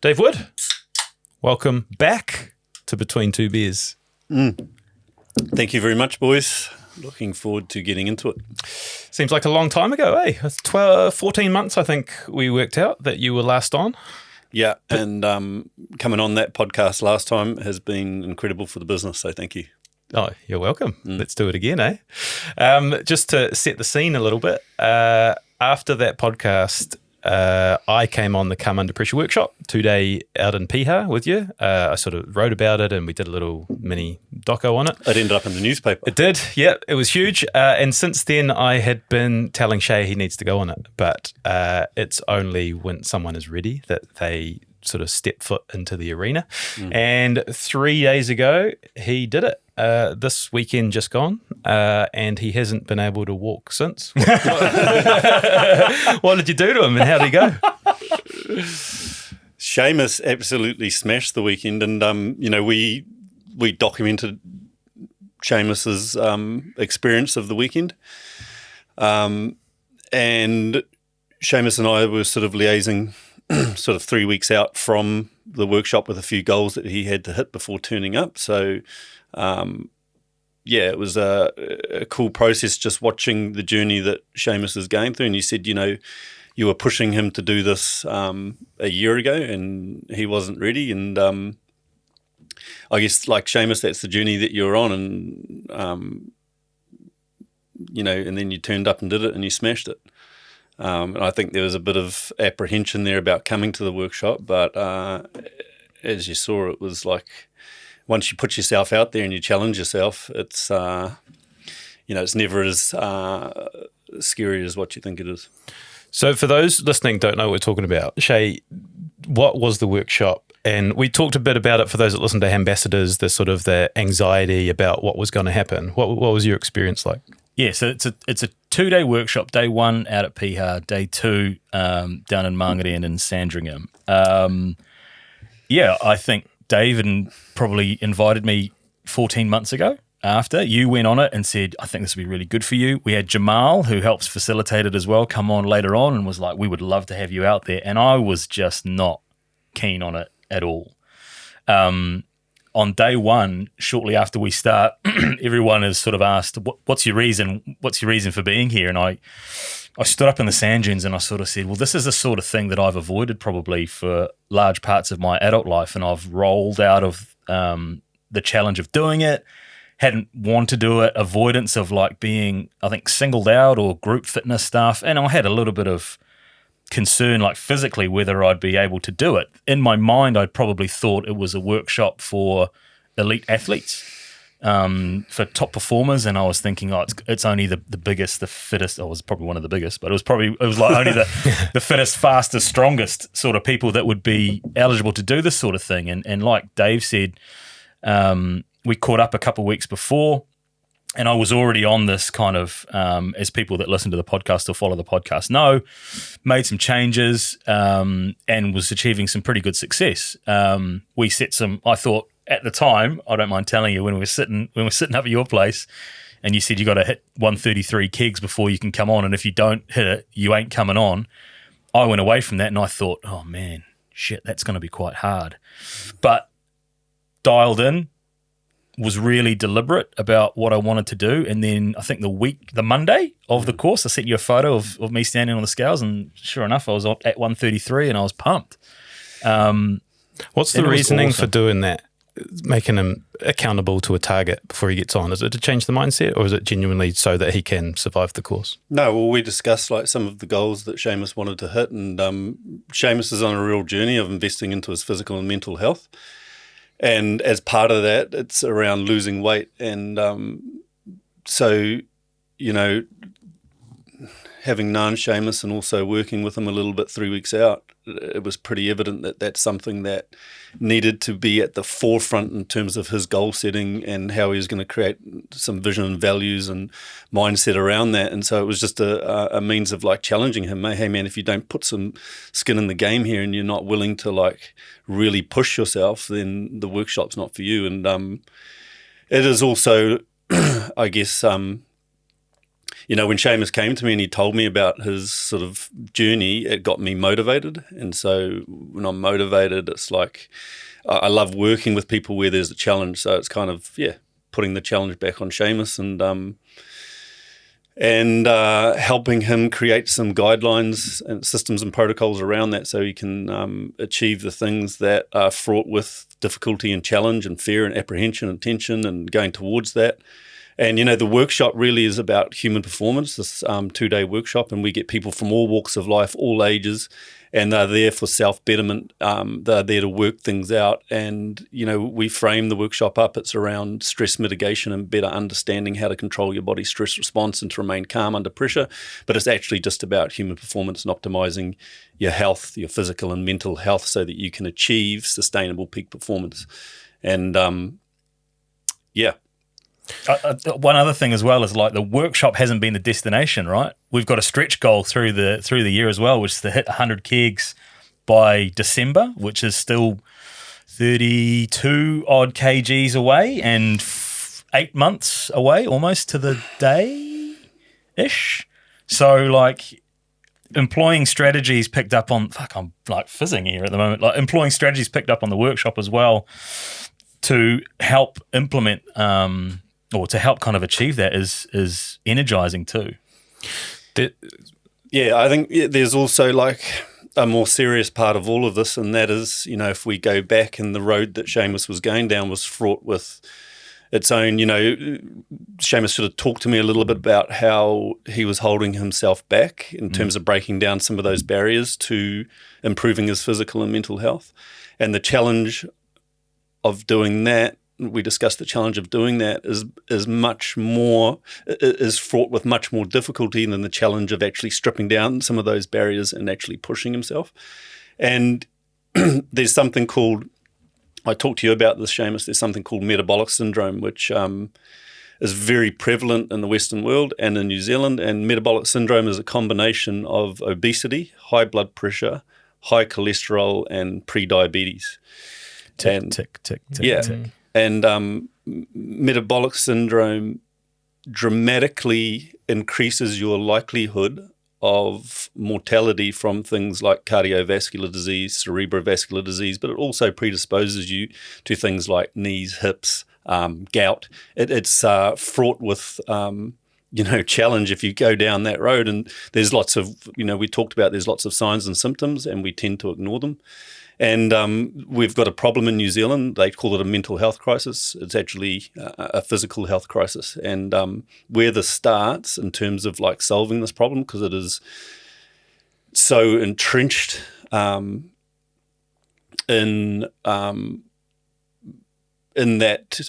Dave Wood, welcome back to Between Two Beers. Thank you very much, boys. Looking forward to getting into it. Seems like a long time ago, eh? 14 months, I think we worked out that you were last on. Yeah, and coming on that podcast last time has been incredible for the business, so thank you. Oh, you're welcome. Let's do it again, eh? Just to set the scene a little bit, after that podcast, I came on the Come Under Pressure workshop 2-day out in Piha with you. I sort of wrote about it and we did a little mini doco on it. It ended up in the newspaper. It did, yeah. It was huge. And since then, I had been telling Shay he needs to go on it. But it's only when someone is ready that they sort of step foot into the arena. And 3 days ago, he did it. This weekend just gone, and he hasn't been able to walk since. What did you do to him, and how did he go? Seamus absolutely smashed the weekend, and we documented Seamus's experience of the weekend, and Seamus and I were sort of liaising sort of 3 weeks out from the workshop with a few goals that he had to hit before turning up. So, it was a cool process just watching the journey that Seamus is going through. And you said, you were pushing him to do this a year ago and he wasn't ready. And I guess like Seamus, that's the journey that you're on. And, and then you turned up and did it and you smashed it. And I think there was a bit of apprehension there about coming to the workshop, but as you saw, it was like once you put yourself out there and you challenge yourself, it's it's never as scary as what you think it is. So for those listening don't know what we're talking about, Shay, what was the workshop? And we talked a bit about it for those that listen to Ambassadors, the sort of the anxiety about what was going to happen. What was your experience like? Yeah, so it's a 2-day workshop. Day 1 out at Piha, day 2 down in Mangere in Sandringham. I think David probably invited me 14 months ago after. You went on it and said, I think this would be really good for you. We had Jamal, who helps facilitate it as well, come on later on and was like, we would love to have you out there. And I was just not keen on it at all. On day 1, shortly after we start, everyone has sort of asked, what's your reason? What's your reason for being here? And I stood up in the sand dunes and I sort of said, well, this is the sort of thing that I've avoided probably for large parts of my adult life. And I've rolled out of the challenge of doing it, hadn't wanted to do it, avoidance of like being, I think, singled out or group fitness stuff. And I had a little bit of concern, like physically, whether I'd be able to do it. In my mind, I'd probably thought it was a workshop for elite athletes, for top performers, and I was thinking, it's only the biggest, the fittest. I was probably one of the biggest, but it was like only the fittest, fastest, strongest sort of people that would be eligible to do this sort of thing. And like Dave said, we caught up a couple of weeks before. And I was already on this kind of, as people that listen to the podcast or follow the podcast know, made some changes and was achieving some pretty good success. We set some, I thought at the time, I don't mind telling you, when we were sitting up at your place and you said you got to hit 133 kegs before you can come on. And if you don't hit it, you ain't coming on. I went away from that and I thought, oh man, shit, that's going to be quite hard. But dialed in, was really deliberate about what I wanted to do. And then I think the Monday of the course, I sent you a photo of me standing on the scales and sure enough, I was at 133 and I was pumped. What's the reasoning for doing that? Making him accountable to a target before he gets on? Is it to change the mindset or is it genuinely so that he can survive the course? No, well, we discussed like some of the goals that Seamus wanted to hit, and Seamus is on a real journey of investing into his physical and mental health. And as part of that, it's around losing weight. And so, having known Seamus and also working with him a little bit 3 weeks out, it was pretty evident that that's something that needed to be at the forefront in terms of his goal setting and how he was going to create some vision and values and mindset around that. And so it was just a means of like challenging him. Hey man, if you don't put some skin in the game here and you're not willing to like really push yourself, then the workshop's not for you. And it is also, I guess, when Seamus came to me and he told me about his sort of journey, it got me motivated. And so when I'm motivated, it's like I love working with people where there's a challenge. So it's kind of, putting the challenge back on Seamus and helping him create some guidelines and systems and protocols around that so he can achieve the things that are fraught with difficulty and challenge and fear and apprehension and tension and going towards that. And, the workshop really is about human performance, this 2-day workshop, and we get people from all walks of life, all ages, and they're there for self-betterment. They're there to work things out. And, we frame the workshop up. It's around stress mitigation and better understanding how to control your body's stress response and to remain calm under pressure. But it's actually just about human performance and optimizing your health, your physical and mental health so that you can achieve sustainable peak performance. And, one other thing as well is like the workshop hasn't been the destination, right? We've got a stretch goal through the year as well, which is to hit 100 kegs by December, which is still 32 odd kgs away and 8 months away, almost to the day-ish. So like employing strategies picked up on, I'm like fizzing here at the moment, like employing strategies picked up on the workshop as well to help implement or to help kind of achieve that is energizing too. I think there's also like a more serious part of all of this, and that is, if we go back and the road that Seamus was going down was fraught with its own, Seamus sort of talked to me a little bit about how he was holding himself back in terms of breaking down some of those barriers to improving his physical and mental health. And the challenge of doing that, we discussed the challenge of doing that is fraught with much more difficulty than the challenge of actually stripping down some of those barriers and actually pushing himself. And there's something called, I talked to you about this, Seamus, there's something called metabolic syndrome, which is very prevalent in the Western world and in New Zealand. And metabolic syndrome is a combination of obesity, high blood pressure, high cholesterol, and pre-diabetes. Tick. And metabolic syndrome dramatically increases your likelihood of mortality from things like cardiovascular disease, cerebrovascular disease, but it also predisposes you to things like knees, hips, gout. It's fraught with challenge if you go down that road. And there's lots of, we talked about there's lots of signs and symptoms and we tend to ignore them. And we've got a problem in New Zealand. They call it a mental health crisis. It's actually a physical health crisis. And where this starts in terms of like solving this problem, because it is so entrenched in that,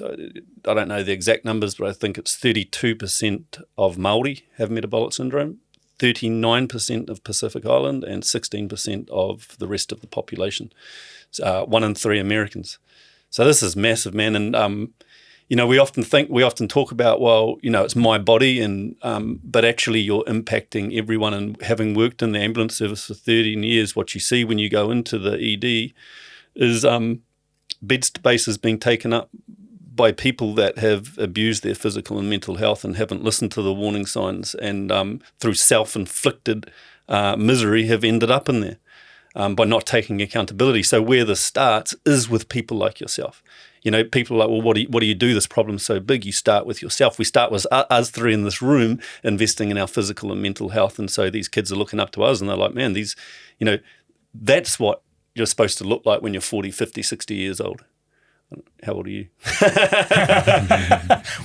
I don't know the exact numbers, but I think it's 32% of Māori have metabolic syndrome, 39% of Pacific Island, and 16% of the rest of the population. 1 in 3 Americans. So this is massive, man. And we often talk about, well, it's my body, and but actually you're impacting everyone. And having worked in the ambulance service for 13 years, what you see when you go into the ED is bed spaces being taken up by people that have abused their physical and mental health and haven't listened to the warning signs, and through self-inflicted misery have ended up in there by not taking accountability. So where this starts is with people like yourself. People are like, well, what do you do? This problem's so big. You start with yourself. We start with us 3 in this room investing in our physical and mental health. And so these kids are looking up to us and they're like, man, that's what you're supposed to look like when you're 40, 50, 60 years old. How old are you?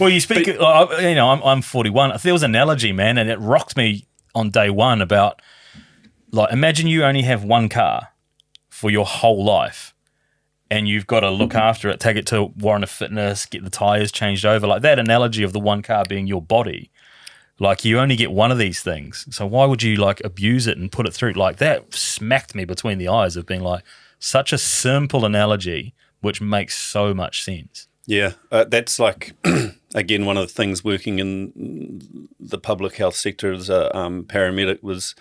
Well, you speak, I'm 41. There was an analogy, man, and it rocked me on day one about, like, imagine you only have one car for your whole life and you've got to look after it, take it to Warren Fitness, get the tyres changed over. Like that analogy of the one car being your body. Like you only get one of these things. So why would you like abuse it and put it through? Like that smacked me between the eyes of being like such a simple analogy which makes so much sense. Yeah, that's like, again, one of the things working in the public health sector as a paramedic was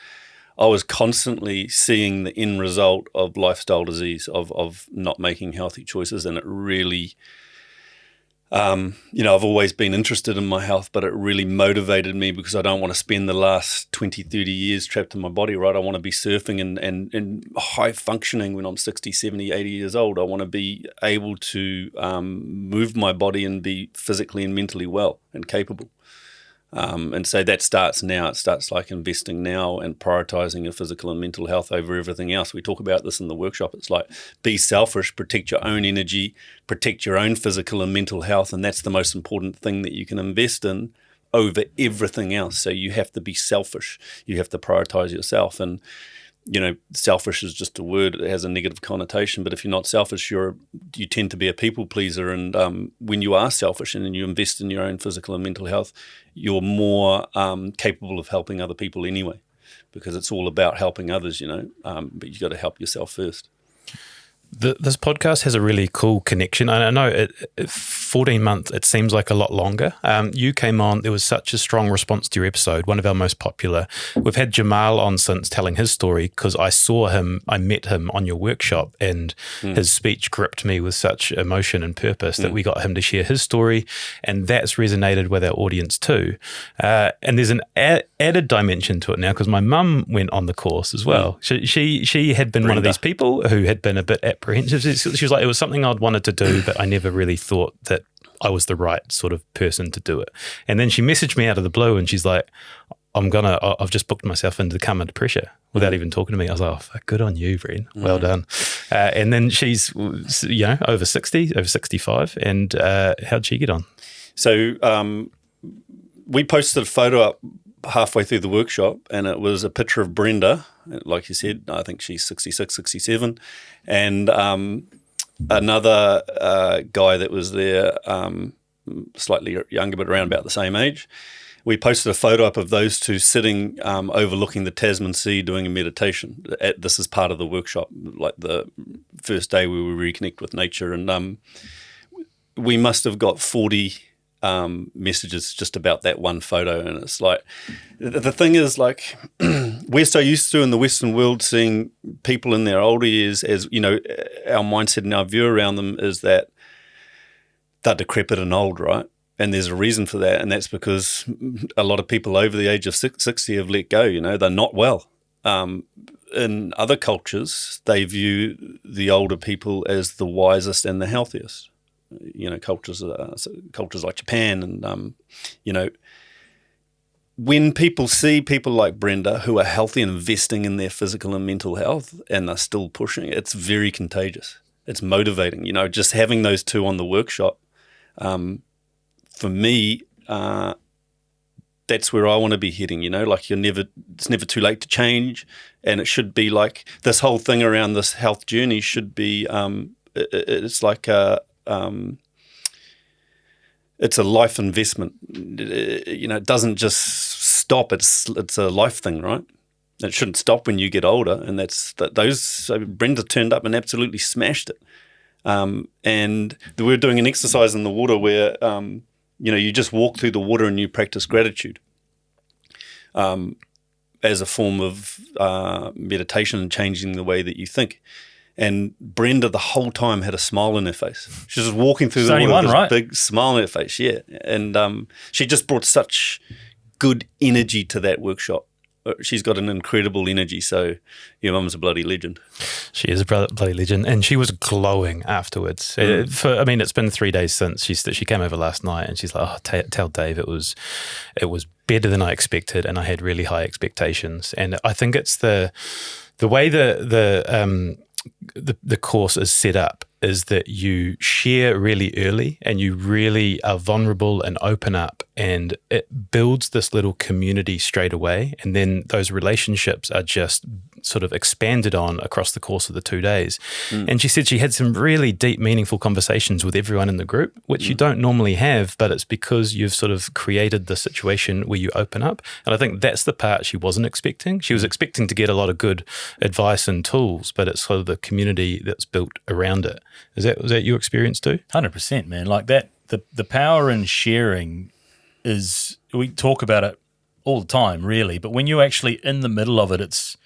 I was constantly seeing the end result of lifestyle disease, of not making healthy choices, and it really I've always been interested in my health, but it really motivated me because I don't want to spend the last 20, 30 years trapped in my body, right? I want to be surfing and high functioning when I'm 60, 70, 80 years old. I want to be able to move my body and be physically and mentally well and capable. And so that starts now. It starts like investing now and prioritizing your physical and mental health over everything else. We talk about this in the workshop. It's like be selfish, protect your own energy, protect your own physical and mental health. And that's the most important thing that you can invest in over everything else. So you have to be selfish. You have to prioritize yourself. And selfish is just a word. It has a negative connotation. But if you're not selfish, you tend to be a people pleaser. And when you are selfish and you invest in your own physical and mental health, you're more capable of helping other people anyway, because it's all about helping others, but you got to help yourself first. This podcast has a really cool connection. I know 14 months, it seems like a lot longer. You came on, there was such a strong response to your episode, one of our most popular. We've had Jamal on since telling his story because I met him on your workshop, and his speech gripped me with such emotion and purpose that we got him to share his story, and that's resonated with our audience too. And there's an added dimension to it now because my mum went on the course as well. She had been one of these people who had been a bit apprehensive. She was like, it was something I'd wanted to do, but I never really thought that I was the right sort of person to do it. And then she messaged me out of the blue and she's like, I've just booked myself into the Come Under Pressure without even talking to me. I was like, oh, good on you, Bren. Well done. And then she's, over 60, over 65. And how'd she get on? So we posted a photo up halfway through the workshop, and it was a picture of Brenda, like you said. I think she's 66, 67, and another guy that was there, slightly younger but around about the same age. We posted a photo up of those two sitting overlooking the Tasman Sea doing a meditation. This is part of the workshop, like the first day we would reconnect with nature, and we must have got 40 messages just about that one photo. And it's like, the thing is, like, we're so used to in the Western world seeing people in their older years as, our mindset and our view around them is that they're decrepit and old, right? And there's a reason for that, and that's because a lot of people over the age of 60 have let go, they're not well. In other cultures, they view the older people as the wisest and the healthiest. Cultures like Japan, and when people see people like Brenda who are healthy and investing in their physical and mental health and are still pushing, it's very contagious. It's motivating. Just having those two on the workshop, for me, that's where I want to be heading. Like it's never too late to change, and it should be like this whole thing around this health journey should be. It's like it's a life investment. It doesn't just stop. It's a life thing, right? It shouldn't stop when you get older, and so Brenda turned up and absolutely smashed it. And we were doing an exercise in the water where you just walk through the water and you practice gratitude as a form of meditation and changing the way that you think. And Brenda the whole time had a smile on her face. She was just walking through the water with this big smile on her face, yeah. And she just brought such good energy to that workshop. She's got an incredible energy, so your mum's a bloody legend. She is a bloody legend, and she was glowing afterwards. It's been 3 days since she came over last night, and she's like, "Oh, tell Dave it was better than I expected, and I had really high expectations." And I think it's the way the course is set up is that you share really early and you really are vulnerable and open up, and it builds this little community straight away. And then those relationships are just sort of expanded on across the course of the 2 days. And she said she had some really deep, meaningful conversations with everyone in the group, which you don't normally have, but it's because you've sort of created the situation where you open up. And I think that's the part she wasn't expecting. She was expecting to get a lot of good advice and tools, but it's sort of the community that's built around it. Was that your experience too? 100%, man. Like that, the power in sharing we talk about it all the time, really, but when you're actually in the middle of it, it's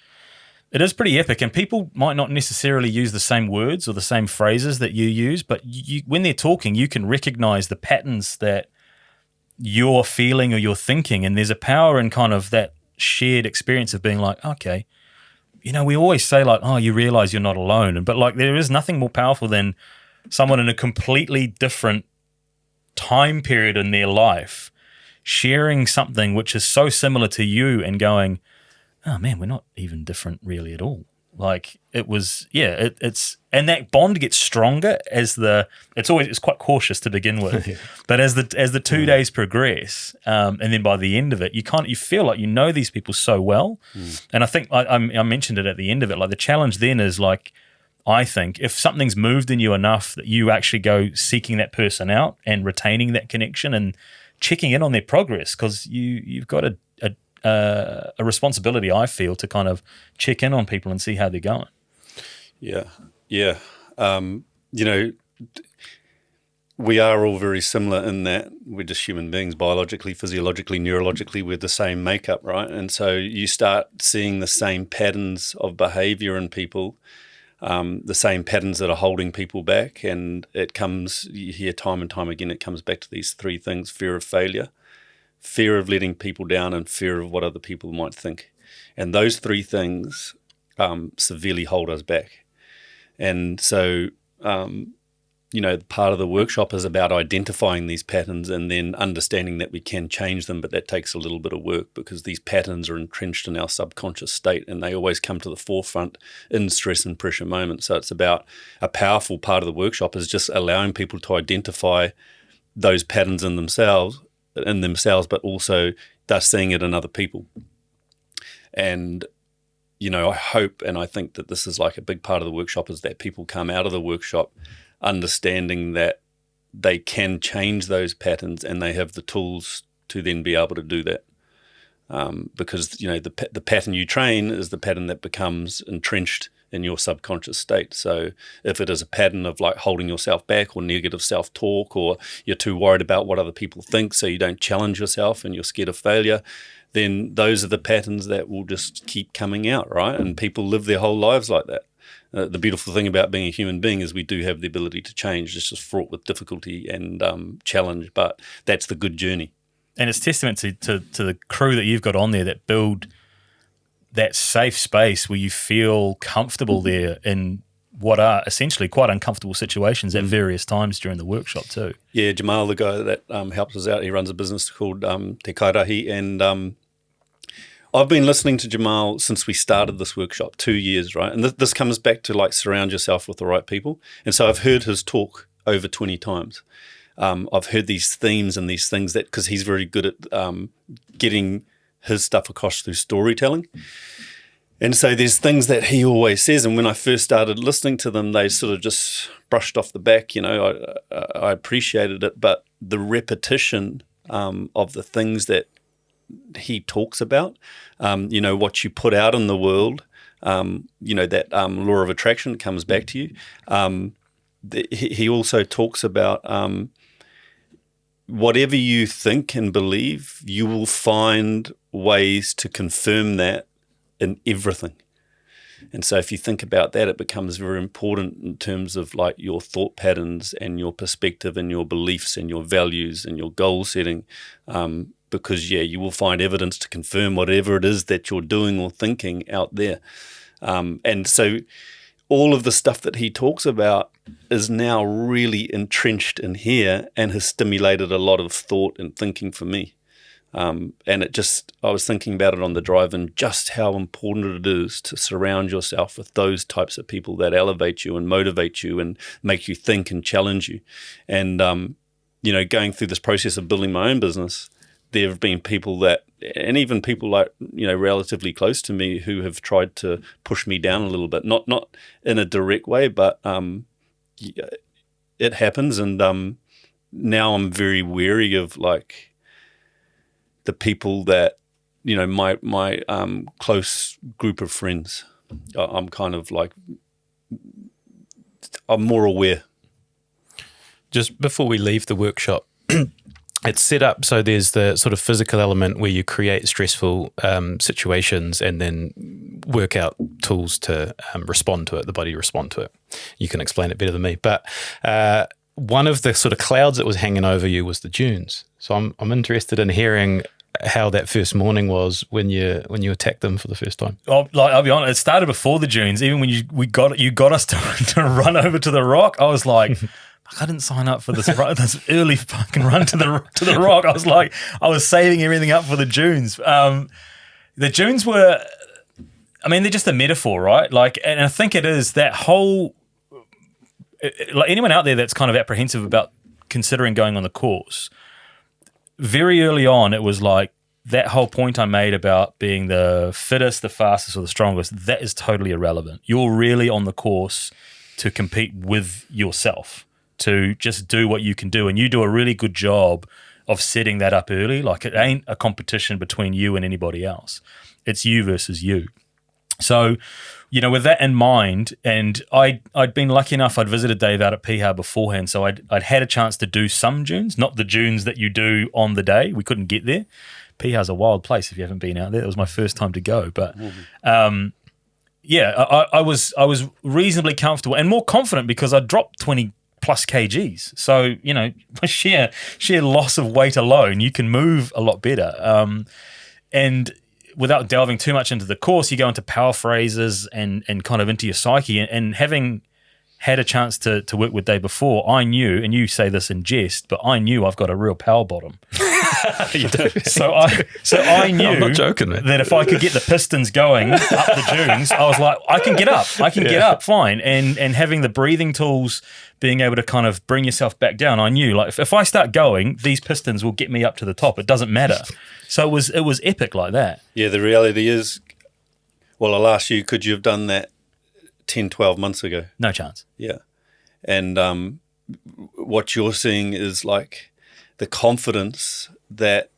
It is pretty epic, and people might not necessarily use the same words or the same phrases that you use, but when they're talking, you can recognize the patterns that you're feeling or you're thinking, and there's a power in kind of that shared experience of being like, okay, we always say like, oh, you realize you're not alone, but like there is nothing more powerful than someone in a completely different time period in their life sharing something which is so similar to you and going, oh man, we're not even different really at all. Like it was, it's and that bond gets stronger it's quite cautious to begin with, but as the 2 days progress, and then by the end of it, you feel like these people so well. And I think I mentioned it at the end of it. Like the challenge then is like, I think if something's moved in you enough that you actually go seeking that person out and retaining that connection and checking in on their progress, because you've got a responsibility, I feel, to kind of check in on people and see how they're going. Yeah. We are all very similar in that we're just human beings, biologically, physiologically, neurologically, we're the same makeup, right? And so you start seeing the same patterns of behavior in people, the same patterns that are holding people back. And you hear time and time again, it comes back to these three things: fear of failure, fear of letting people down, and fear of what other people might think. And those three things severely hold us back. And so, part of the workshop is about identifying these patterns and then understanding that we can change them, but that takes a little bit of work because these patterns are entrenched in our subconscious state and they always come to the forefront in stress and pressure moments. So it's about a powerful part of the workshop is just allowing people to identify those patterns in themselves, but also they're seeing it in other people. And, I hope and I think that this is like a big part of the workshop is that people come out of the workshop understanding that they can change those patterns and they have the tools to then be able to do that. Because, the pattern you train is the pattern that becomes entrenched in your subconscious state. So if it is a pattern of like holding yourself back or negative self-talk, or you're too worried about what other people think so you don't challenge yourself and you're scared of failure, then those are the patterns that will just keep coming out, right? And people live their whole lives like that. The beautiful thing about being a human being is we do have the ability to change. It's just fraught with difficulty and challenge, but that's the good journey. And it's testament to the crew that you've got on there that build that safe space where you feel comfortable there in what are essentially quite uncomfortable situations at various times during the workshop too. Yeah, Jamal, the guy that helps us out, he runs a business called Te Kairahi, and I've been listening to Jamal since we started this workshop, 2 years, right? And this comes back to like surround yourself with the right people. And so I've heard his talk over 20 times. I've heard these themes and these things that, because he's very good at getting his stuff across through storytelling. And so there's things that he always says, and when I first started listening to them, they sort of just brushed off the back, I appreciated it, but the repetition of the things that he talks about, what you put out in the world, that law of attraction comes back to you. He also talks about whatever you think and believe, you will find ways to confirm that in everything. And so if you think about that, it becomes very important in terms of like your thought patterns and your perspective and your beliefs and your values and your goal setting, because you will find evidence to confirm whatever it is that you're doing or thinking out there. And so all of the stuff that he talks about is now really entrenched in here and has stimulated a lot of thought and thinking for me. And I was thinking about it on the drive and just how important it is to surround yourself with those types of people that elevate you and motivate you and make you think and challenge you. And, going through this process of building my own business, there have been people and even people like, relatively close to me who have tried to push me down a little bit, not in a direct way, but it happens. And now I'm very wary of like the people that, my close group of friends. I'm kind of like, I'm more aware. Just before we leave the workshop, it's set up so there's the sort of physical element where you create stressful situations and then work out tools to respond to it, the body respond to it. You can explain it better than me. But one of the sort of clouds that was hanging over you was the dunes. So I'm interested in hearing how that first morning was when you attacked them for the first time. I'll be honest, it started before the dunes. Even when you got us to run over to the rock, I was like, I didn't sign up for this early fucking run to the rock. I was like, I was saving everything up for the dunes. The dunes were, I mean, they're just a metaphor, right? Like, and I think it is that whole, like anyone out there that's kind of apprehensive about considering going on the course, very early on, it was like that whole point I made about being the fittest, the fastest, or the strongest, that is totally irrelevant. You're really on the course to compete with yourself, to just do what you can do. And you do a really good job of setting that up early. Like, it ain't a competition between you and anybody else. It's you versus you. So, you know, with that in mind, and I'd been lucky enough, I'd visited Dave out at Piha beforehand, so I'd had a chance to do some dunes, not the dunes that you do on the day. We couldn't get there. Piha's a wild place if you haven't been out there. It was my first time to go. But I was reasonably comfortable and more confident because I dropped 20 plus kgs. So, you know, sheer loss of weight alone, you can move a lot better. And without delving too much into the course, you go into power phrases and kind of into your psyche. And having had a chance to work with Dave before, I knew, and you say this in jest, but I knew I've got a real power bottom. You do. So I knew I'm not joking, man. that if I could get the pistons going up the dunes, I was like, I can get up. Get up, fine. And having the breathing tools, being able to kind of bring yourself back down, I knew, like, if I start going, these pistons will get me up to the top. It doesn't matter. So it was epic like that. Yeah, the reality is, well, I'll ask you, could you have done that 10, 12 months ago? No chance. Yeah. And what you're seeing is like the confidence that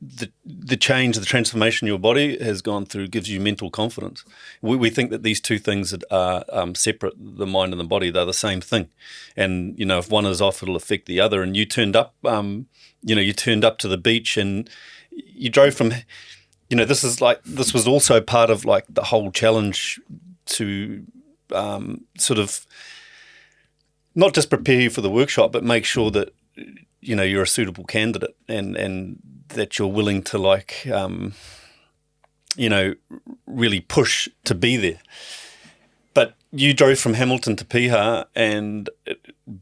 the change, the transformation your body has gone through gives you mental confidence. We think that these two things are separate, the mind and the body. They're the same thing. And, you know, if one is off, it'll affect the other. And you turned up, you turned up to the beach and you drove from, you know, this was also part of like the whole challenge to sort of not just prepare you for the workshop, but make sure that, you know, you're a suitable candidate and that you're willing to, like, you know, really push to be there. But you drove from Hamilton to Piha, and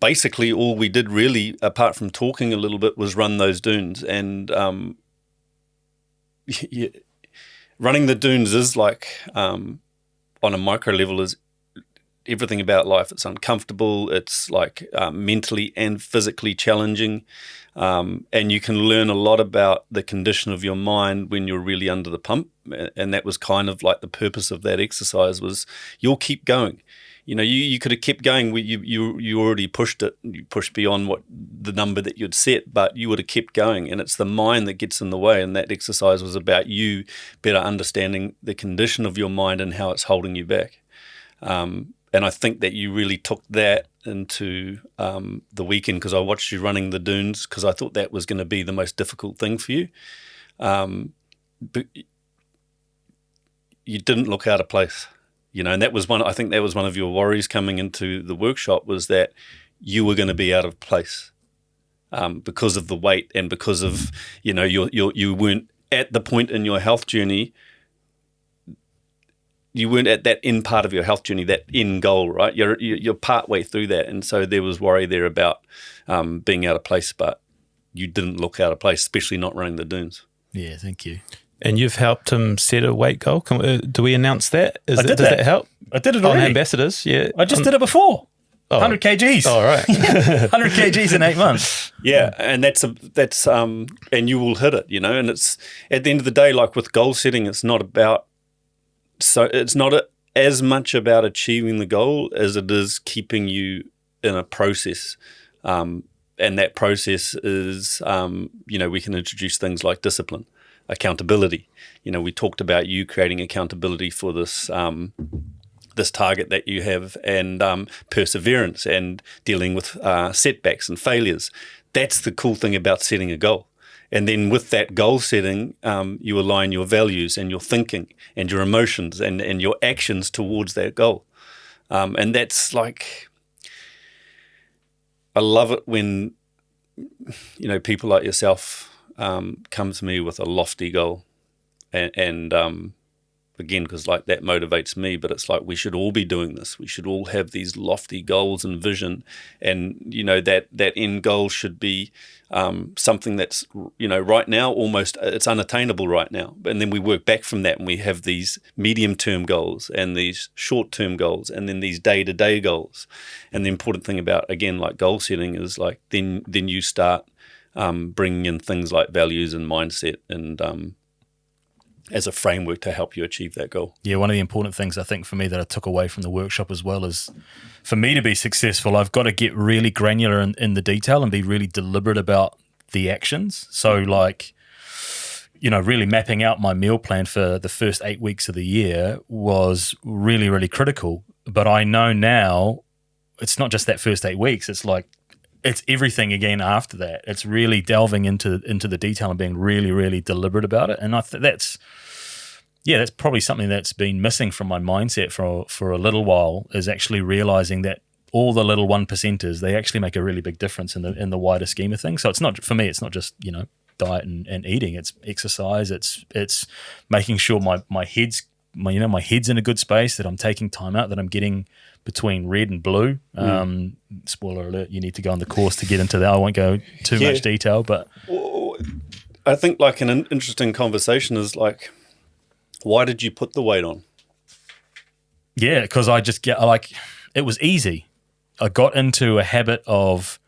basically all we did really, apart from talking a little bit, was run those dunes. And running the dunes is like, on a micro level, is everything about life. It's uncomfortable. It's like mentally and physically challenging. And you can learn a lot about the condition of your mind when you're really under the pump. And that was kind of like the purpose of that exercise, was you'll keep going. You know, you could have kept going. You already pushed it. You pushed beyond what the number that you'd set, but you would have kept going. And it's the mind that gets in the way. And that exercise was about you better understanding the condition of your mind and how it's holding you back. And I think that you really took that into the weekend, because I watched you running the dunes, because I thought that was going to be the most difficult thing for you. But you didn't look out of place, you know, and that was I think that was one of your worries coming into the workshop, was that you were going to be out of place because of the weight and because of, you know, you weren't at the point in your health journey. You weren't at that end part of your health journey, that end goal, right? You're part way through that. And so there was worry there about being out of place, but you didn't look out of place, especially not running the dunes. Yeah, thank you. And you've helped him set a weight goal. Do we announce that? Does that help? I did it already. On Ambassadors, yeah. I just did it before. Oh. 100 kgs. Oh, right. 100 kgs in 8 months. Yeah, and that's and you will hit it, you know. And it's at the end of the day, like with goal setting, it's not as much about achieving the goal as it is keeping you in a process. And that process is, you know, we can introduce things like discipline, accountability. You know, we talked about you creating accountability for this this target that you have, and perseverance and dealing with setbacks and failures. That's the cool thing about setting a goal. And then with that goal setting, you align your values and your thinking and your emotions and your actions towards that goal. And that's like, I love it when, people like yourself come to me with a lofty goal. And again, because like that motivates me, but it's like we should all be doing this. We should all have these lofty goals and vision, and that end goal should be something that's right now almost it's unattainable right now. And then we work back from that, and we have these medium-term goals and these short-term goals, and then these day-to-day goals. And the important thing about again like goal setting is like then you start bringing in things like values and mindset and as a framework to help you achieve that goal. Yeah, one of the important things I think for me that I took away from the workshop as well is for me to be successful, I've got to get really granular in the detail and be really deliberate about the actions. So like, really mapping out my meal plan for the first 8 weeks of the year was really, really critical. But I know now it's not just that first 8 weeks. It's like, it's everything again after that. It's really delving into the detail and being really, really deliberate about it. And I think that's probably something that's been missing from my mindset for a little while, is actually realizing that all the little 1%ers, they actually make a really big difference in the wider scheme of things. So it's not, for me, it's not just, diet and eating. It's exercise. It's making sure my head's in a good space, that I'm taking time out, that I'm getting between red and blue. Spoiler alert, you need to go on the course to get into that. I won't go too much detail, but I think like an interesting conversation is like, why did you put the weight on? Yeah, because I just get like, it was easy. I got into a habit of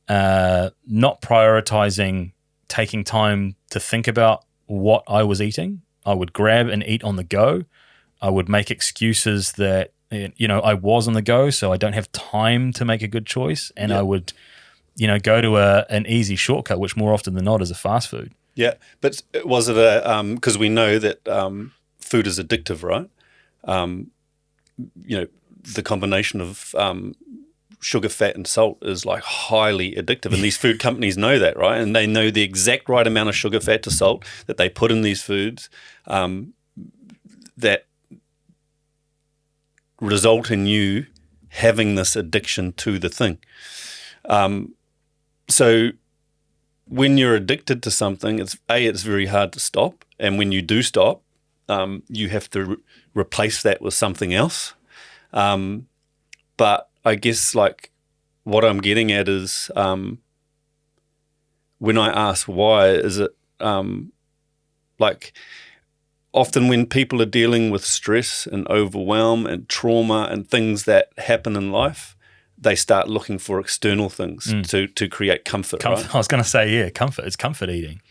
not prioritizing taking time to think about what I was eating. I would grab and eat on the go. I would make excuses that, I was on the go, so I don't have time to make a good choice. And I would, go to an easy shortcut, which more often than not is a fast food. Yeah. But was it because we know that food is addictive, right? The combination of sugar, fat, and salt is like highly addictive. And these food companies know that, right? And they know the exact right amount of sugar, fat to salt that they put in these foods that result in you having this addiction to the thing. So when you're addicted to something, it's very hard to stop. And when you do stop, you have to replace that with something else. But I guess like what I'm getting at is when I ask why, is it like often when people are dealing with stress and overwhelm and trauma and things that happen in life, they start looking for external things to create comfort. Right? I was going to say, comfort. It's comfort eating.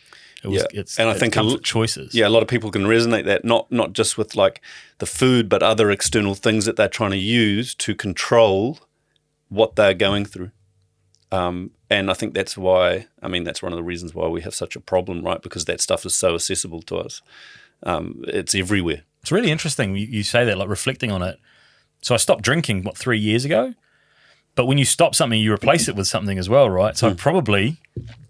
It's comfort choices. Yeah, a lot of people can resonate that, not just with like the food, but other external things that they're trying to use to control what they're going through. And I think that's why, that's one of the reasons why we have such a problem, right? Because that stuff is so accessible to us. It's everywhere. It's really interesting you say that, like reflecting on it. So I stopped drinking, 3 years ago? But when you stop something, you replace it with something as well, right? So I probably,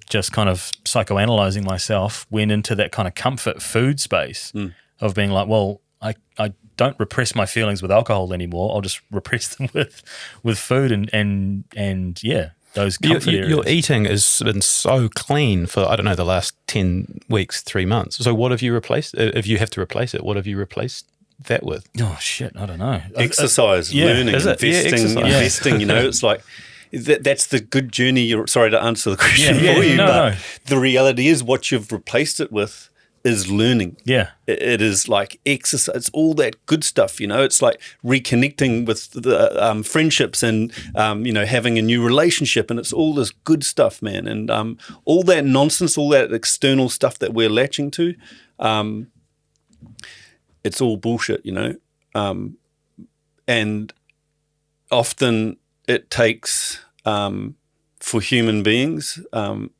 just kind of psychoanalyzing myself, went into that kind of comfort food space of being like, well, I don't repress my feelings with alcohol anymore. I'll just repress them with food and those comfort areas. Your eating has been so clean for, I don't know, the last 10 weeks, 3 months. So what have you replaced? If you have to replace it, what have you replaced that with? Oh, shit, I don't know. Exercise, learning, investing, it's like, that's the good journey. Sorry to answer the question for you, but the reality is what you've replaced it with is learning. Yeah. It is like exercise. It's all that good stuff, It's like reconnecting with the friendships and, having a new relationship. And it's all this good stuff, man. And all that nonsense, all that external stuff that we're latching to, it's all bullshit, and often it takes, for human beings,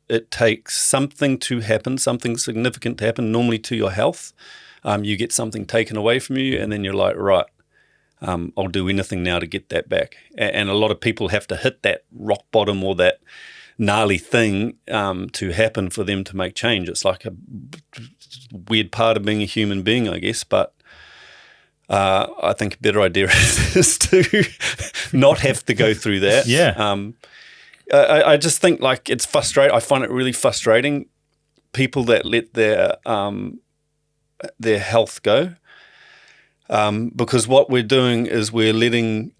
it takes something to happen, something significant to happen, normally to your health. You get something taken away from you, and then you're like, right, I'll do anything now to get that back. And a lot of people have to hit that rock bottom or that gnarly thing to happen for them to make change. It's like a weird part of being a human being, I guess, but I think a better idea is to not have to go through that. Yeah. I just think like it's frustrating. I find it really frustrating, people that let their health go, because what we're doing is we're letting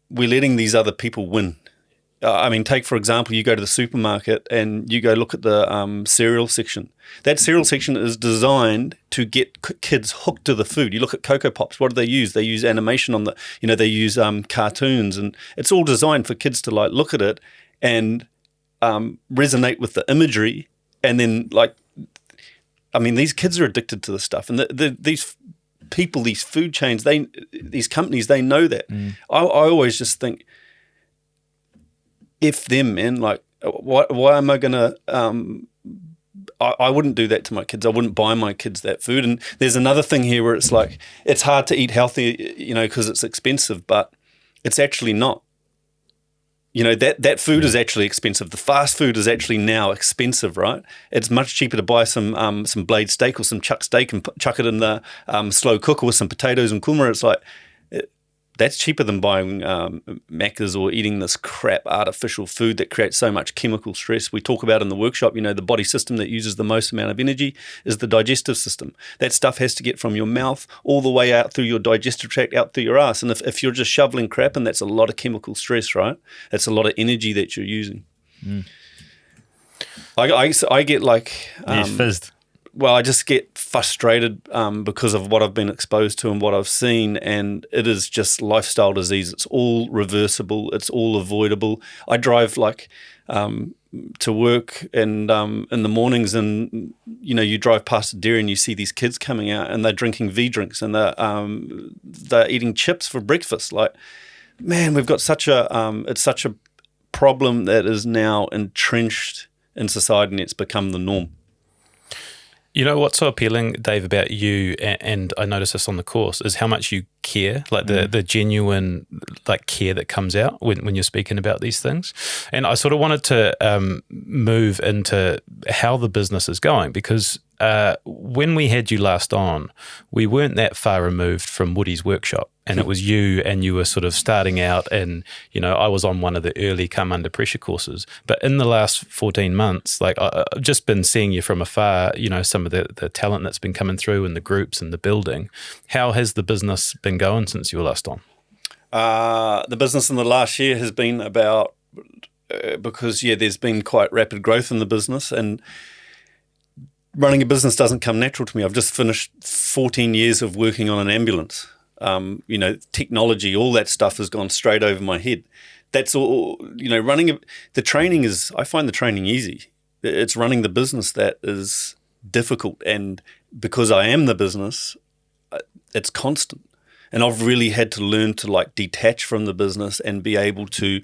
these other people win. I mean, take for example, you go to the supermarket and you go look at the cereal section. That cereal section is designed to get kids hooked to the food. You look at Cocoa Pops. What do they use? They use animation on the, they use cartoons, and it's all designed for kids to like look at it and resonate with the imagery. And then these kids are addicted to this stuff, and these people, these food chains, these companies, they know that. I always just think, F them, man. Like, why am I going to I wouldn't do that to my kids. I wouldn't buy my kids that food. And there's another thing here where it's like, it's hard to eat healthy, because it's expensive, but it's actually not. That food is actually expensive. The fast food is actually now expensive, right? It's much cheaper to buy some blade steak or some chuck steak and chuck it in the slow cooker with some potatoes and kumara. It's like, that's cheaper than buying Macca's or eating this crap artificial food that creates so much chemical stress. We talk about in the workshop, the body system that uses the most amount of energy is the digestive system. That stuff has to get from your mouth all the way out through your digestive tract, out through your ass. And if you're just shoveling crap, and that's a lot of chemical stress, right? That's a lot of energy that you're using. I get like... fizzed. Well, I just get frustrated because of what I've been exposed to and what I've seen, and it is just lifestyle disease. It's all reversible. It's all avoidable. I drive to work and in the mornings, and you drive past a dairy and you see these kids coming out and they're drinking V drinks and they're eating chips for breakfast. Like, man, we've got it's such a problem that is now entrenched in society, and it's become the norm. You know what's so appealing, Dave, about you, and I notice this on the course, is how much you care, like the genuine care that comes out when you're speaking about these things. And I sort of wanted to move into how the business is going, because when we had you last on, we weren't that far removed from Woody's workshop, and it was you, and you were sort of starting out, and I was on one of the early come under pressure courses. But in the last 14 months, I've just been seeing you from afar, some of the talent that's been coming through and the groups and the building. How has the business been going since you were last on? The business in the last year has been about, because there's been quite rapid growth in the business, and running a business doesn't come natural to me. I've just finished 14 years of working on an ambulance. Technology, all that stuff has gone straight over my head. That's all, the training is, I find the training easy. It's running the business that is difficult. And because I am the business, it's constant. And I've really had to learn to detach from the business and be able to,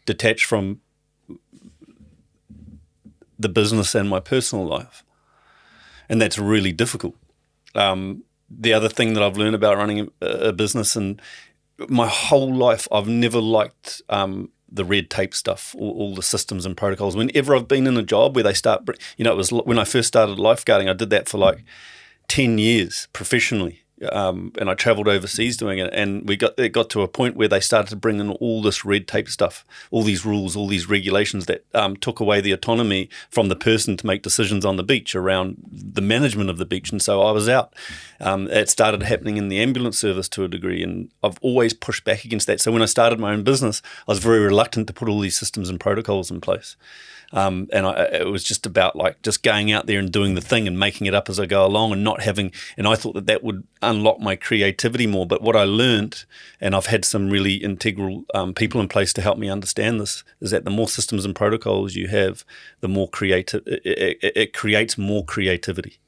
detach from the business and my personal life. And that's really difficult. The other thing that I've learned about running a business, and my whole life, I've never liked the red tape stuff, all the systems and protocols. Whenever I've been in a job where they start, it was when I first started lifeguarding, I did that for 10 years professionally. And I traveled overseas doing it, and it got to a point where they started to bring in all this red tape stuff, all these rules, all these regulations that took away the autonomy from the person to make decisions on the beach around the management of the beach. And so I was out. It started happening in the ambulance service to a degree, and I've always pushed back against that. So when I started my own business, I was very reluctant to put all these systems and protocols in place. And it was just about just going out there and doing the thing and making it up as I go along, and not having, and I thought that would unlock my creativity more. But what I learned, and I've had some really integral people in place to help me understand this, is that the more systems and protocols you have, the more creative, it creates more creativity.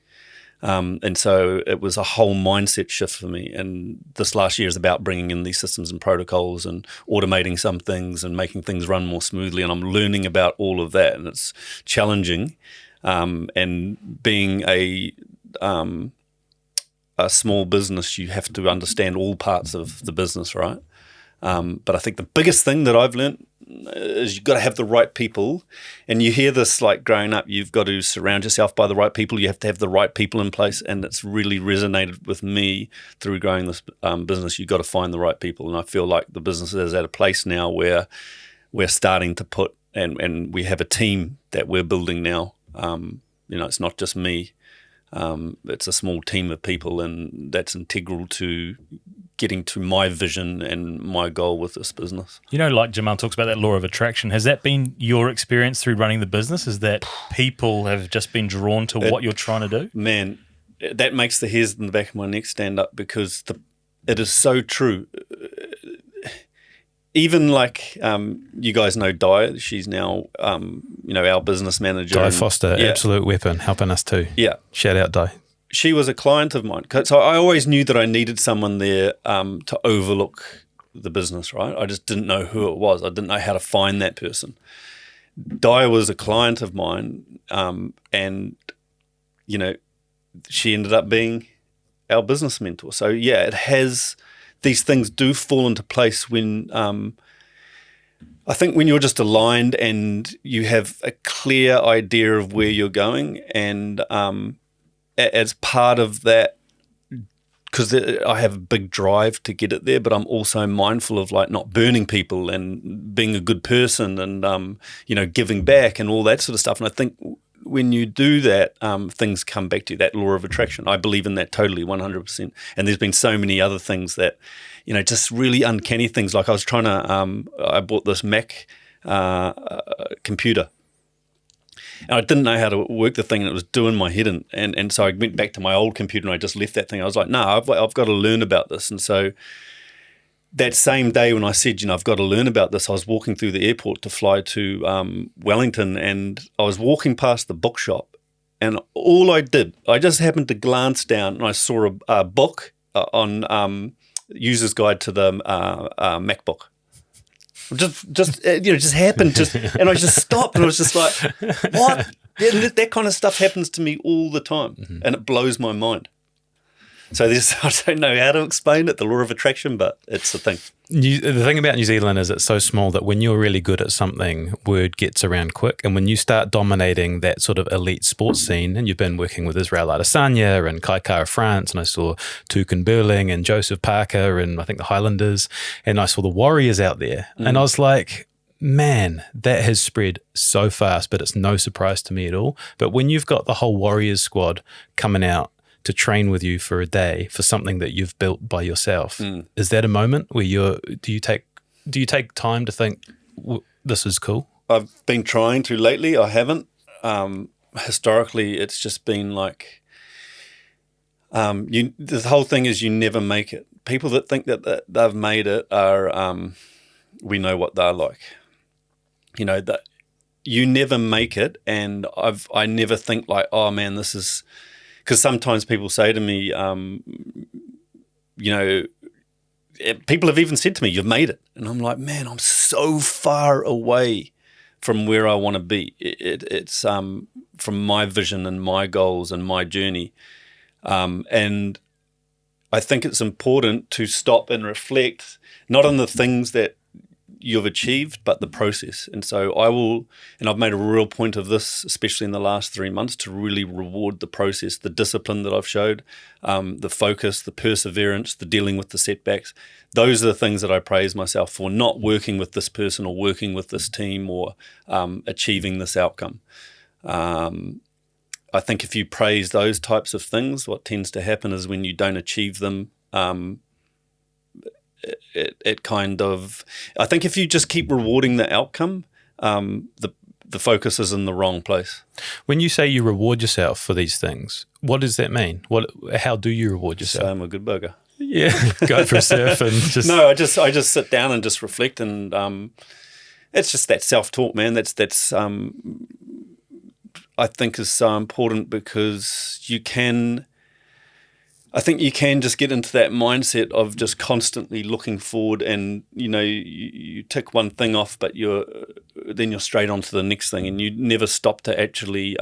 And so it was a whole mindset shift for me. And this last year is about bringing in these systems and protocols and automating some things and making things run more smoothly. And I'm learning about all of that, and it's challenging. And being a a small business, you have to understand all parts of the business, right? But I think the biggest thing that I've learned is you've got to have the right people. And you hear this like growing up, you've got to surround yourself by the right people. You have to have the right people in place. And it's really resonated with me through growing this business. You've got to find the right people. And I feel like the business is at a place now where we're starting to put, and we have a team that we're building now. It's not just me. It's a small team of people, and that's integral to getting to my vision and my goal with this business. Like Jamal talks about that law of attraction. Has that been your experience through running the business? Is that people have just been drawn to what you're trying to do? Man, that makes the hairs in the back of my neck stand up, because it is so true. Even like you guys know Di, she's now our business manager. Di Foster, absolute weapon, helping us too. Yeah. Shout out, Di. She was a client of mine. So I always knew that I needed someone there to overlook the business, right? I just didn't know who it was. I didn't know how to find that person. Di was a client of mine, and, she ended up being our business mentor. So, it has... These things do fall into place when... I think when you're just aligned and you have a clear idea of where you're going, and as part of that, because I have a big drive to get it there, but I'm also mindful of like not burning people and being a good person and, giving back and all that sort of stuff. And I think when you do that, things come back to you, that law of attraction. I believe in that totally, 100%. And there's been so many other things that, just really uncanny things. Like I was trying to, I bought this Mac computer. And I didn't know how to work the thing, and it was doing my head in. And so I went back to my old computer and I just left that thing. I was like, no, I've got to learn about this. And so that same day when I said, I've got to learn about this, I was walking through the airport to fly to Wellington, and I was walking past the bookshop, and all I did, I just happened to glance down and I saw a book on User's Guide to the MacBook. Just happened, and I just stopped, and I was just like, what? That kind of stuff happens to me all the time, and it blows my mind. So I don't know how to explain it, the law of attraction, but it's the thing. The thing about New Zealand is it's so small that when you're really good at something, word gets around quick. And when you start dominating that sort of elite sports scene, and you've been working with Israel Adesanya and Kai Kara France, and I saw Tukan Burling and Joseph Parker and I think the Highlanders, and I saw the Warriors out there. And I was like, man, that has spread so fast, but it's no surprise to me at all. But when you've got the whole Warriors squad coming out to train with you for a day for something that you've built by yourself, is that a moment where do you take time to think, this is cool? I've been trying to lately. I haven't. Historically, it's just been like, the whole thing is you never make it. People that think that they've made it are, we know what they're like. That you never make it, and I never think like, oh man, this is... Because sometimes people say to me, people have even said to me, you've made it. And I'm like, man, I'm so far away from where I want to be. It's from my vision and my goals and my journey. And I think it's important to stop and reflect, not on the things that you've achieved, but the process. And so I've made a real point of this, especially in the last 3 months, to really reward the process, the discipline that I've showed, the focus, the perseverance, the dealing with the setbacks. Those are the things that I praise myself for, not working with this person or working with this team or achieving this outcome. I think if you praise those types of things, what tends to happen is when you don't achieve them, it kind of, I think if you just keep rewarding the outcome, the focus is in the wrong place. When you say you reward yourself for these things, what does that mean? How do you reward yourself? So I'm a good burger. Yeah, go for a surf and just... No, I just sit down and just reflect, and it's just that self-talk, man. That's I think is so important, because I think you can just get into that mindset of just constantly looking forward, and you tick one thing off, but then you're straight on to the next thing, and you never stop to actually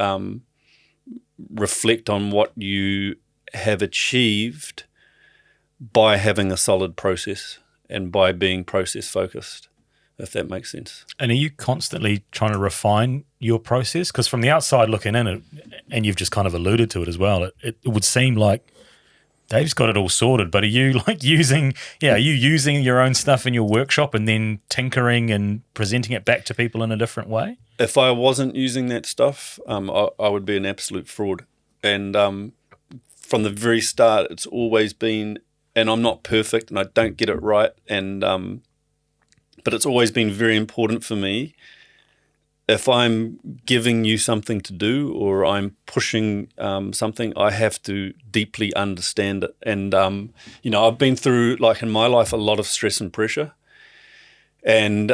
reflect on what you have achieved by having a solid process and by being process focused, if that makes sense. And are you constantly trying to refine your process? Because from the outside looking in, and you've just kind of alluded to it as well, it would seem like Dave's got it all sorted, but are you like using your own stuff in your workshop and then tinkering and presenting it back to people in a different way? If I wasn't using that stuff, I would be an absolute fraud. And from the very start, it's always been, and I'm not perfect and I don't get it right, and but it's always been very important for me. If I'm giving you something to do or I'm pushing something, I have to deeply understand it. And, I've been through, like in my life, a lot of stress and pressure. And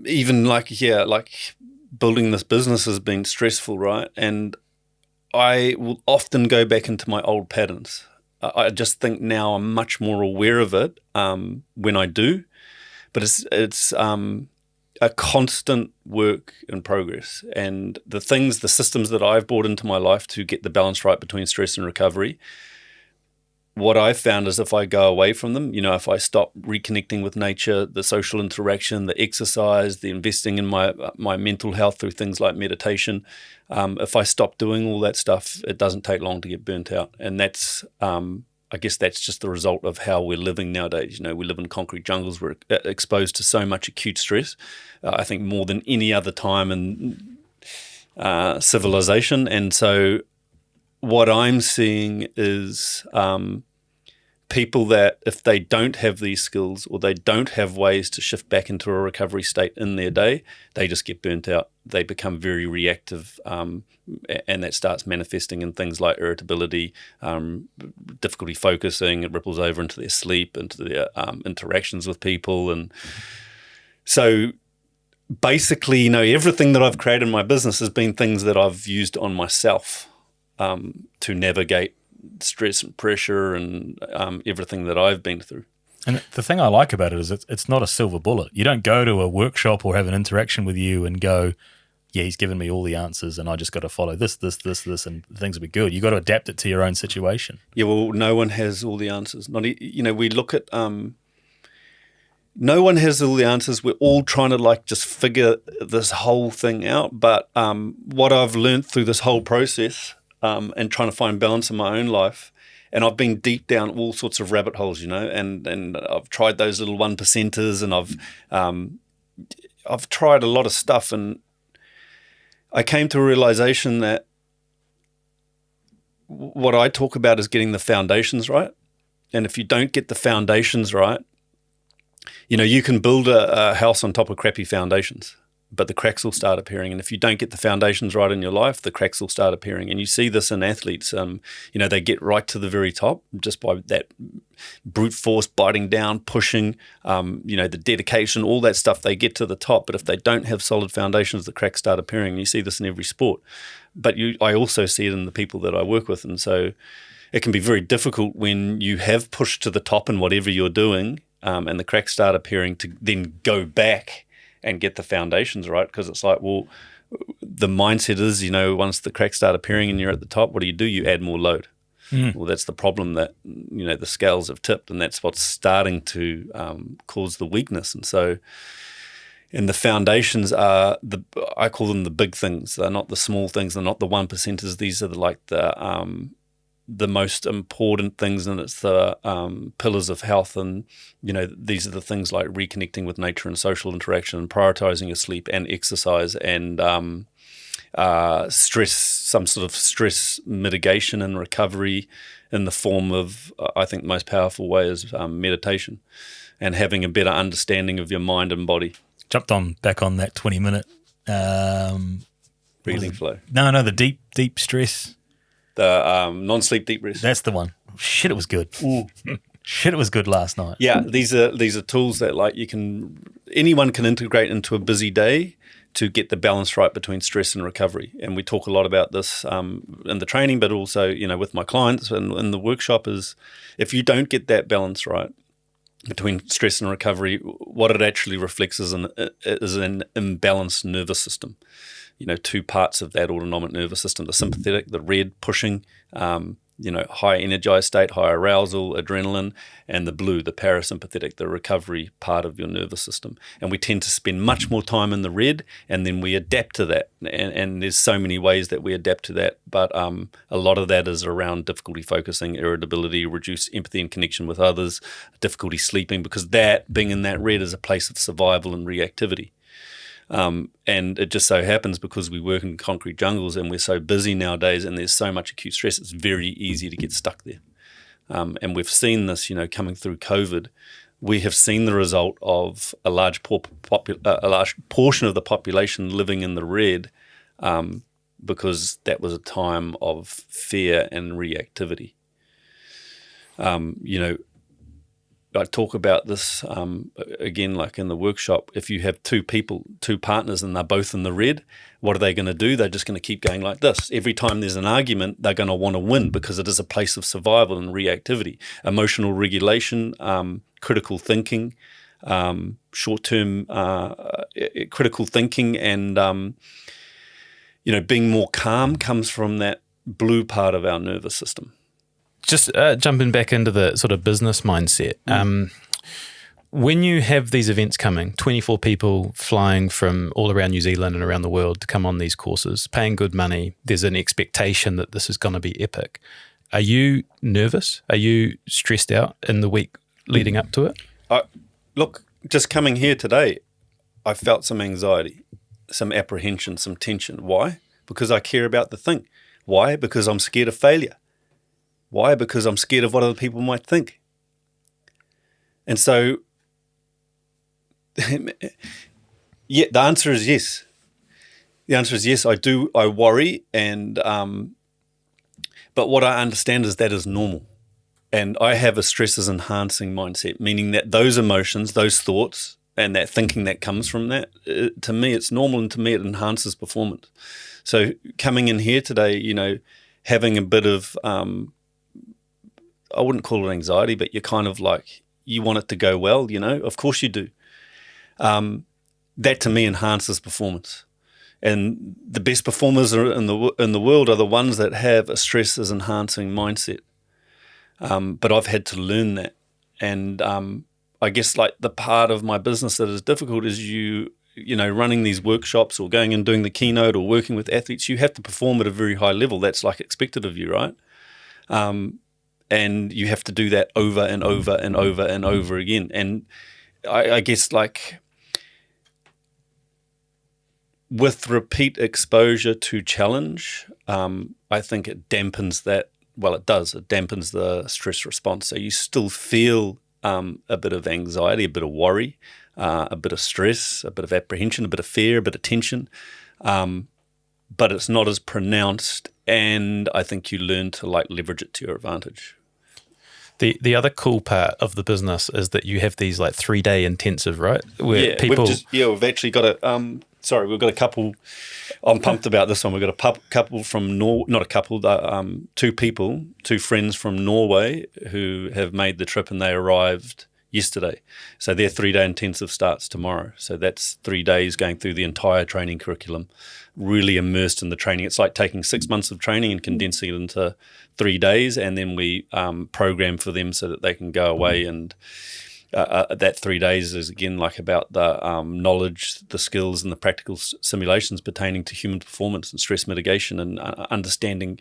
even like building this business has been stressful, right? And I will often go back into my old patterns. I just think now I'm much more aware of it when I do. But it's a constant work in progress, and the systems that I've brought into my life to get the balance right between stress and recovery, what I've found is if I go away from them, if I stop reconnecting with nature, the social interaction, the exercise, the investing in my mental health through things like meditation, if I stop doing all that stuff, it doesn't take long to get burnt out. And that's I guess that's just the result of how we're living nowadays. We live in concrete jungles. We're exposed to so much acute stress, I think more than any other time in civilization. And so what I'm seeing is people that if they don't have these skills or they don't have ways to shift back into a recovery state in their day, they just get burnt out. They become very reactive, and that starts manifesting in things like irritability, difficulty focusing. It ripples over into their sleep, into their interactions with people. And so basically, everything that I've created in my business has been things that I've used on myself to navigate stress and pressure and everything that I've been through. And the thing I like about it is it's not a silver bullet. You don't go to a workshop or have an interaction with you and go, yeah, he's given me all the answers and I just got to follow this, and things will be good. You got to adapt it to your own situation. Yeah, well, no one has all the answers. We look at no one has all the answers. We're all trying to just figure this whole thing out. But what I've learned through this whole process and trying to find balance in my own life, and I've been deep down all sorts of rabbit holes, and I've tried those little 1%ers, and I've tried a lot of stuff, and I came to a realization that what I talk about is getting the foundations right. And if you don't get the foundations right, you can build a house on top of crappy foundations, but the cracks will start appearing. And if you don't get the foundations right in your life, the cracks will start appearing. And you see this in athletes. They get right to the very top just by that brute force, biting down, pushing, the dedication, all that stuff, they get to the top. But if they don't have solid foundations, the cracks start appearing. You see this in every sport. But I also see it in the people that I work with. And so it can be very difficult when you have pushed to the top in whatever you're doing, and the cracks start appearing, to then go back and get the foundations right, because it's like, well, the mindset is, once the cracks start appearing and you're at the top, what do? You add more load. Well, that's the problem, that, the scales have tipped, and that's what's starting to cause the weakness. And so, and the foundations are I call them the big things. They're not the small things. They're not the 1%ers. These are the most important things, and it's the pillars of health. And these are the things like reconnecting with nature and social interaction, and prioritizing your sleep and exercise, and stress, some sort of stress mitigation and recovery in the form of, I think the most powerful way is meditation, and having a better understanding of your mind and body. Jumped back on that 20-minute Breathing flow. No, the deep stress. The non-sleep deep rest. That's the one. Shit, it was good. Shit, it was good last night. Yeah, these are tools that anyone can integrate into a busy day to get the balance right between stress and recovery. And we talk a lot about this in the training, but also with my clients and in the workshop, is if you don't get that balance right between stress and recovery, what it actually reflects is an imbalanced nervous system. Two parts of that autonomic nervous system, the sympathetic, the red pushing, high energized state, high arousal, adrenaline, and the blue, the parasympathetic, the recovery part of your nervous system. And we tend to spend much more time in the red, and then we adapt to that. And there's so many ways that we adapt to that, but a lot of that is around difficulty focusing, irritability, reduced empathy and connection with others, difficulty sleeping, because that, being in that red, is a place of survival and reactivity. And it just so happens, because we work in concrete jungles and we're so busy nowadays and there's so much acute stress, it's very easy to get stuck there. And we've seen this, coming through COVID. We have seen the result of a large portion of the population living in the red, because that was a time of fear and reactivity. I talk about this again, like in the workshop. If you have two partners, and they're both in the red, what are they going to do? They're just going to keep going like this. Every time there's an argument, they're going to want to win, because it is a place of survival and reactivity, emotional regulation, critical thinking, short-term critical thinking, and being more calm comes from that blue part of our nervous system. Just jumping back into the sort of business mindset. When you have these events coming, 24 people flying from all around New Zealand and around the world to come on these courses, paying good money, there's an expectation that this is going to be epic. Are you nervous? Are you stressed out in the week leading up to it? Look, just coming here today, I felt some anxiety, some apprehension, some tension. Why? Because I care about the thing. Why? Because I'm scared of failure. Why? Because I'm scared of what other people might think. And so, yeah, the answer is yes. The answer is yes, I do. I worry, but what I understand is that is normal. And I have a stresses enhancing mindset, meaning that those emotions, those thoughts, and that thinking that comes from that, to me, it's normal, and to me, it enhances performance. So coming in here today, having a bit of, I wouldn't call it anxiety, but you're kind of like, you want it to go well, of course you do. That to me enhances performance. And the best performers in the world are the ones that have a stresses enhancing mindset. But I've had to learn that. And I guess like the part of my business that is difficult is running these workshops or going and doing the keynote or working with athletes, you have to perform at a very high level. That's like expected of you, right? And you have to do that over and over and over and over again. And I guess like with repeat exposure to challenge, I think it dampens that. Well, it does. It dampens the stress response. So you still feel a bit of anxiety, a bit of worry, a bit of stress, a bit of apprehension, a bit of fear, a bit of tension. But it's not as pronounced, and I think you learn to like leverage it to your advantage. The other cool part of the business is that you have these like 3-day intensive, right? Where people... we've actually got we've got a couple. I'm pumped about this one. We've got a couple from not a couple, two friends from Norway who have made the trip, and they arrived yesterday. So their 3-day intensive starts tomorrow. So that's 3 days going through the entire training curriculum, really immersed in the training. It's like taking 6 months of training and condensing it into 3 days, and then we program for them so that they can go away. And that 3 days is again like about the knowledge, the skills, and the practical simulations pertaining to human performance and stress mitigation, and understanding,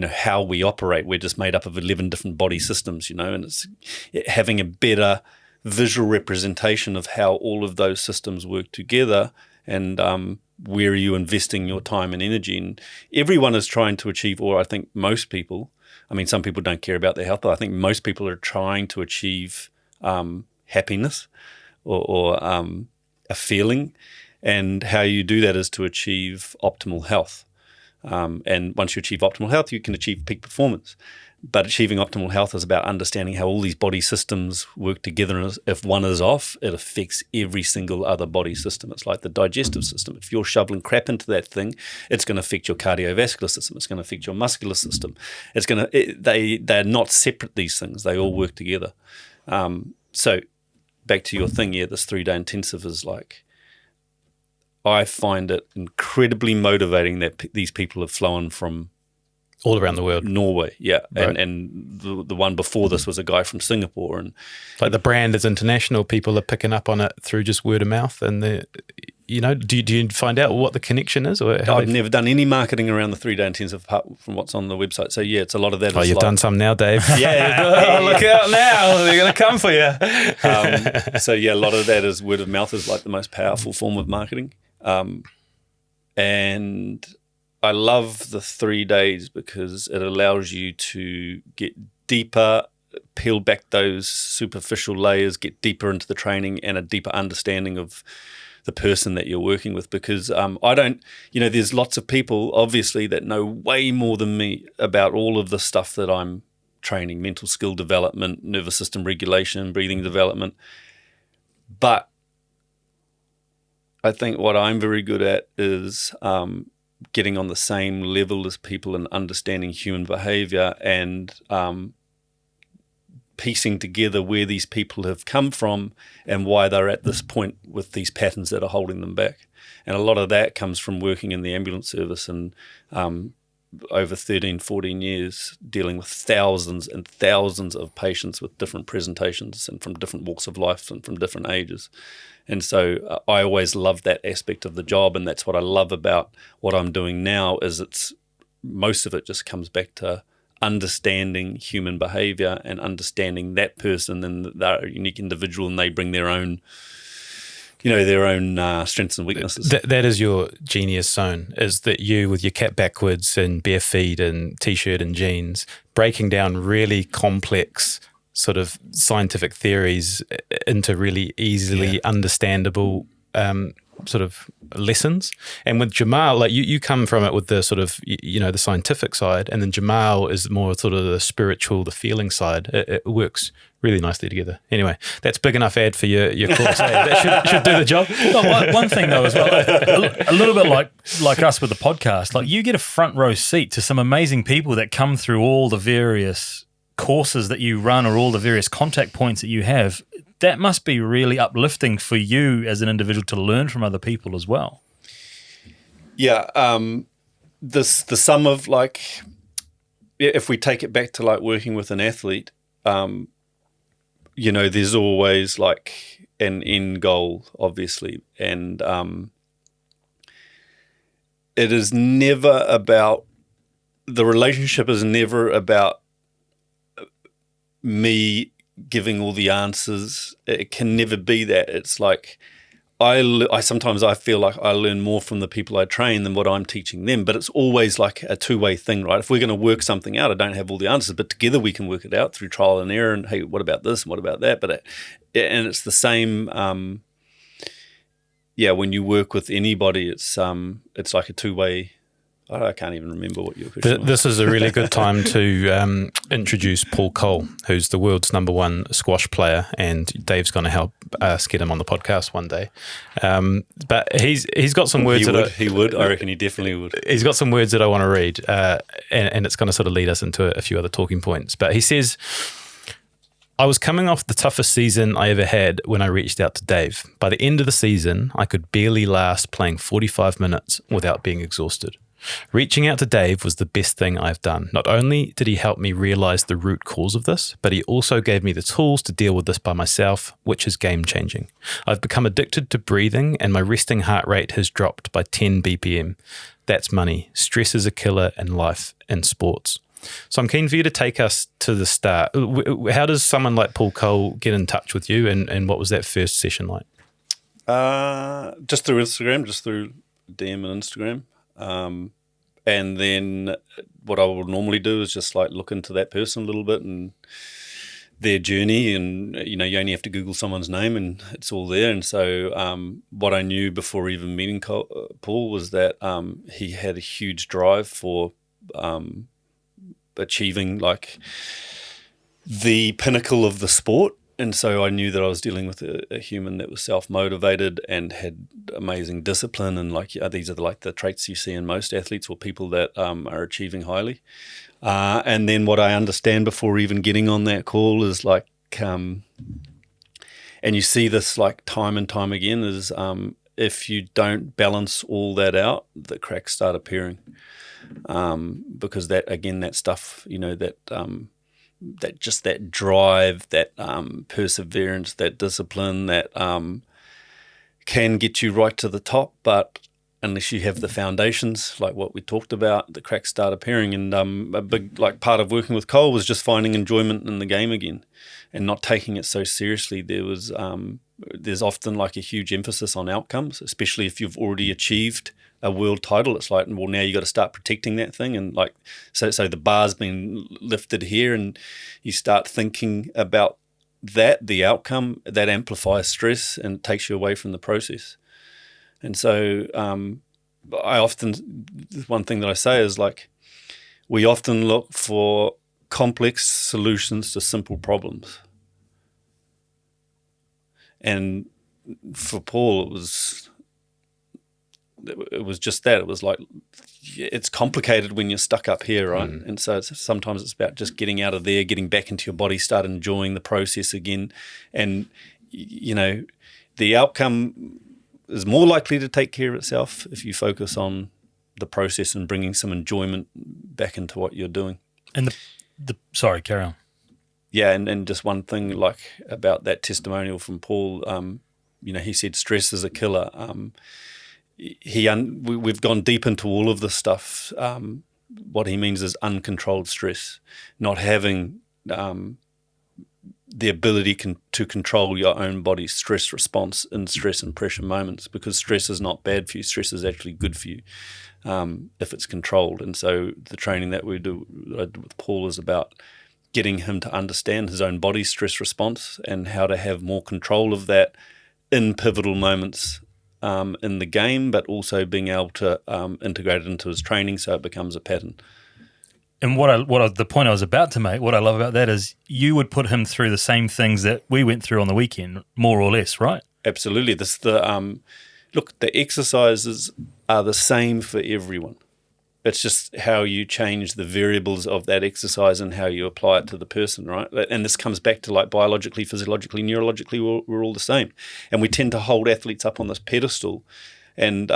how we operate. We're just made up of 11 different body systems, and it's having a better visual representation of how all of those systems work together, and where are you investing your time and energy. And everyone is trying to achieve, or I think most people, some people don't care about their health, but I think most people are trying to achieve happiness or a feeling. And how you do that is to achieve optimal health. And once you achieve optimal health, you can achieve peak performance. But achieving optimal health is about understanding how all these body systems work together. And if one is off, it affects every single other body system. It's like the digestive system. If you're shoveling crap into that thing, it's going to affect your cardiovascular system. It's going to affect your muscular system. They're not separate, these things. They all work together. So back to your thing, this 3-day intensive is like, I find it incredibly motivating that these people have flown from all around the world. Norway, yeah. Right. And the one before this was a guy from Singapore. And Like the brand is international. People are picking up on it through just word of mouth. And do you find out what the connection is, or how I've never done any marketing around the 3-day intensive apart from what's on the website. So yeah, it's a lot of that. Oh, you've done some now, Dave. Yeah. Oh, look out now. They're going to come for you. So yeah, a lot of that is word of mouth is like the most powerful form of marketing. And I love the 3 days because it allows you to get deeper, peel back those superficial layers, get deeper into the training and a deeper understanding of the person that you're working with. Because there's lots of people obviously that know way more than me about all of the stuff that I'm training, mental skill development, nervous system regulation, breathing development. But I think what I'm very good at is getting on the same level as people and understanding human behavior and piecing together where these people have come from and why they're at this point with these patterns that are holding them back. And a lot of that comes from working in the ambulance service and over 13, 14 years dealing with thousands and thousands of patients with different presentations and from different walks of life and from different ages. And so I always loved that aspect of the job, and that's what I love about what I'm doing now is most of it just comes back to understanding human behavior and understanding that person and they're a unique individual and they bring their own strengths and weaknesses. That is your genius zone, is that you with your cat backwards and bare feet and T-shirt and jeans, breaking down really complex sort of scientific theories into really easily understandable sort of lessons. And with Jamal, like you come from it with the sort of, the scientific side, and then Jamal is more sort of the spiritual, the feeling side. It works really nicely together. Anyway, that's big enough ad for your course. Hey, that should do the job. No, one thing though as well, a little bit like us with the podcast, like you get a front row seat to some amazing people that come through all the various courses that you run or all the various contact points that you have. That must be really uplifting for you as an individual to learn from other people as well. Yeah, the sum of like, if we take it back to like working with an athlete, there's always like an end goal, obviously, and it is never about, the relationship is never about me giving all the answers. It can never be that. It's like I sometimes feel like I learn more from the people I train than what I'm teaching them, but it's always like a two-way thing, right? If we're going to work something out, I don't have all the answers, but together we can work it out through trial and error and, hey, what about this and what about that? But it's the same, when you work with anybody, it's like a two-way. I can't even remember what your question was. This is a really good time to introduce Paul Cole, who's the world's #1 squash player, and Dave's going to help us get him on the podcast one day. But he's got some words. He would. I reckon he definitely would. He's got some words that I want to read, and it's going to sort of lead us into a few other talking points. But he says, I was coming off the toughest season I ever had when I reached out to Dave. By the end of the season, I could barely last playing 45 minutes without being exhausted. Reaching out to Dave was the best thing I've done. Not only did he help me realize the root cause of this, but he also gave me the tools to deal with this by myself, which is game-changing. I've become addicted to breathing, and my resting heart rate has dropped by 10 BPM. That's money. Stress is a killer in life and sports. So I'm keen for you to take us to the start. How does someone like Paul Cole get in touch with you, and what was that first session like? Just through Instagram, just through DM and Instagram. And then what I would normally do is just like look into that person a little bit and their journey, and you only have to Google someone's name and it's all there. And so what I knew before even meeting Paul was that he had a huge drive for achieving like the pinnacle of the sport. And so I knew that I was dealing with a human that was self-motivated and had amazing discipline, and like these are the traits you see in most athletes or people that are achieving highly. And then what I understand before even getting on that call is like, and you see this like time and time again, is if you don't balance all that out, the cracks start appearing. because that stuff, that drive, that perseverance, that discipline, that can get you right to the top, but unless you have the foundations, like what we talked about, the cracks start appearing. And a big part of working with Cole was just finding enjoyment in the game again, and not taking it so seriously. There's often a huge emphasis on outcomes, especially if you've already achieved a world title. It's like, well, now you got to start protecting that thing, and so the bar's been lifted here, and you start thinking about the outcome that amplifies stress and takes you away from the process. And so one thing that I say is we often look for complex solutions to simple problems. And for Paul, it was just that. It was it's complicated when you're stuck up here, right? And so sometimes it's about just getting out of there, getting back into your body, start enjoying the process again. And, the outcome is more likely to take care of itself if you focus on the process and bringing some enjoyment back into what you're doing. And sorry, carry on. Yeah, and just one thing about that testimonial from Paul, he said stress is a killer. We've gone deep into all of this stuff. What he means is uncontrolled stress, not having the ability to control your own body's stress response in stress and pressure moments, because stress is not bad for you. Stress is actually good for you if it's controlled. And so the training that I did with Paul is about getting him to understand his own body's stress response and how to have more control of that in pivotal moments in the game, but also being able to integrate it into his training so it becomes a pattern. And the point I was about to make, what I love about that is you would put him through the same things that we went through on the weekend, more or less, right? Absolutely. The exercises are the same for everyone. It's just how you change the variables of that exercise and how you apply it to the person, right? And this comes back to biologically, physiologically, neurologically, we're all the same. And we tend to hold athletes up on this pedestal, and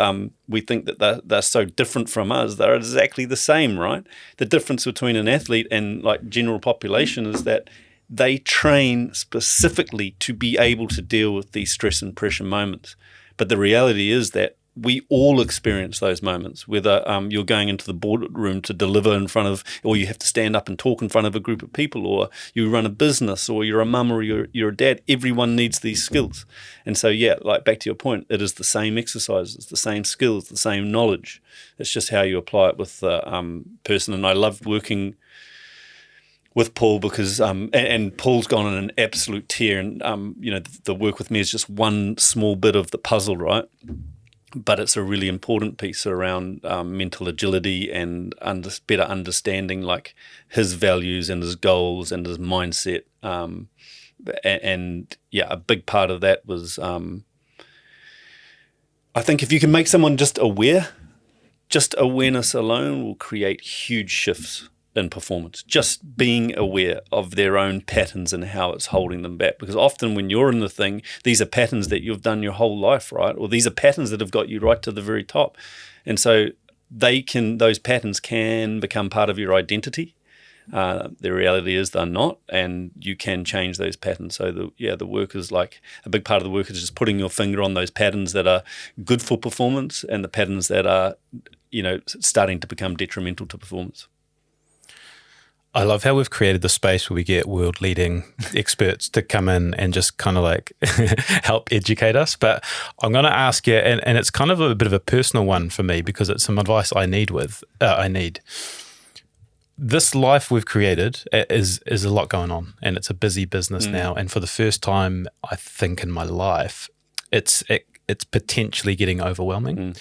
we think that they're so different from us. They're exactly the same, right? The difference between an athlete and general population is that they train specifically to be able to deal with these stress and pressure moments. But the reality is that we all experience those moments, whether you're going into the boardroom to deliver in front of, or you have to stand up and talk in front of a group of people, or you run a business, or you're a mum, or you're a dad. Everyone needs these skills. And so, back to your point, it is the same exercises, the same skills, the same knowledge. It's just how you apply it with the person. And I loved working with Paul because, and Paul's gone on an absolute tear, and, the work with me is just one small bit of the puzzle, right? But it's a really important piece around mental agility and better understanding his values and his goals and his mindset. A big part of that was, I think if you can make someone just aware, just awareness alone will create huge shifts in performance. Just being aware of their own patterns and how it's holding them back. Because often when you're in the thing, these are patterns that you've done your whole life, right? Or these are patterns that have got you right to the very top. And so those patterns can become part of your identity. The reality is they're not, and you can change those patterns. So the work is a big part of the work is just putting your finger on those patterns that are good for performance and the patterns that are, starting to become detrimental to performance. I love how we've created the space where we get world-leading experts to come in and just kind of help educate us. But I'm going to ask you, and it's kind of a bit of a personal one for me because it's some advice I need. This life we've created is a lot going on, and it's a busy business now. And for the first time, I think in my life, it's potentially getting overwhelming.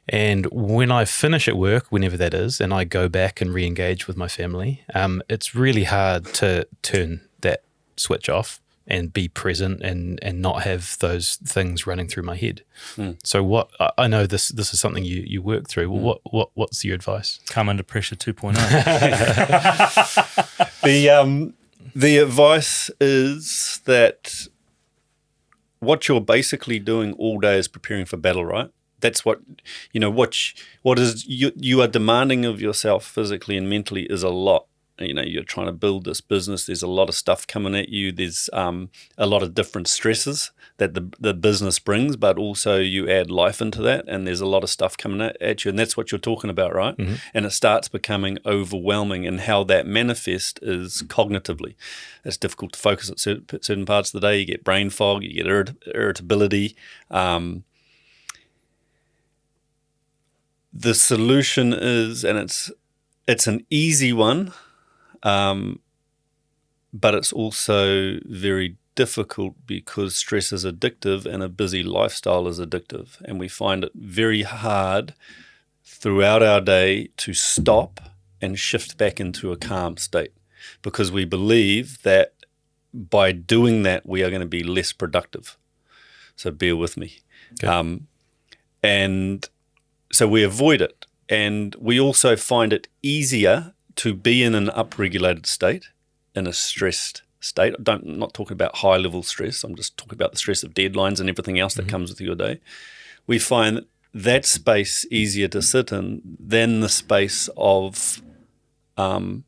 And when I finish at work, whenever that is, and I go back and re-engage with my family, it's really hard to turn that switch off and be present and not have those things running through my head. So I know this is something you work through. Well, what's your advice? Come under pressure 2.0. The advice is that what you're basically doing all day is preparing for battle, right? That's what you are demanding of yourself physically and mentally is a lot. You're trying to build this business. There's a lot of stuff coming at you. There's a lot of different stresses that the business brings, but also you add life into that, and there's a lot of stuff coming at you, and that's what you're talking about, right? Mm-hmm. And it starts becoming overwhelming, and how that manifests is cognitively. It's difficult to focus at certain parts of the day. You get brain fog, you get irritability. The solution is, and it's an easy one, but it's also very difficult because stress is addictive and a busy lifestyle is addictive. And we find it very hard throughout our day to stop and shift back into a calm state, because we believe that by doing that, we are going to be less productive. So bear with me. Okay. And so we avoid it. And we also find it easier to be in an upregulated state, in a stressed state. I'm not talking about high-level stress. I'm just talking about the stress of deadlines and everything else that comes with your day. We find that space easier to sit in than the space of the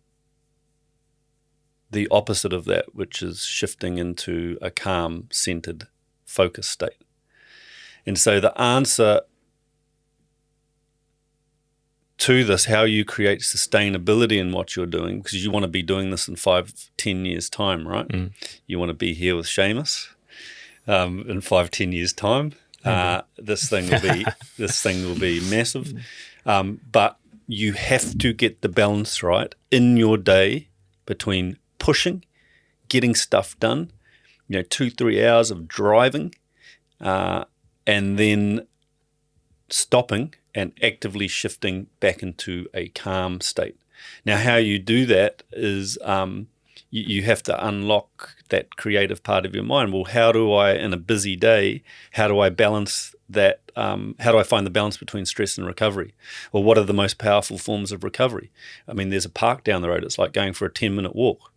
opposite of that, which is shifting into a calm, centered, focused state. And so the answer to this, how you create sustainability in what you're doing, because you want to be doing this in 5-10 years time, right? You want to be here with Seamus in 5-10 years time. This thing will be massive, but you have to get the balance right in your day between pushing, getting stuff done, 2-3 hours of driving, and then stopping and actively shifting back into a calm state. Now, how you do that is you have to unlock that creative part of your mind. Well, how do I, in a busy day, how do I balance that? How do I find the balance between stress and recovery? Well, what are the most powerful forms of recovery? I mean, there's a park down the road. It's like going for a 10-minute walk.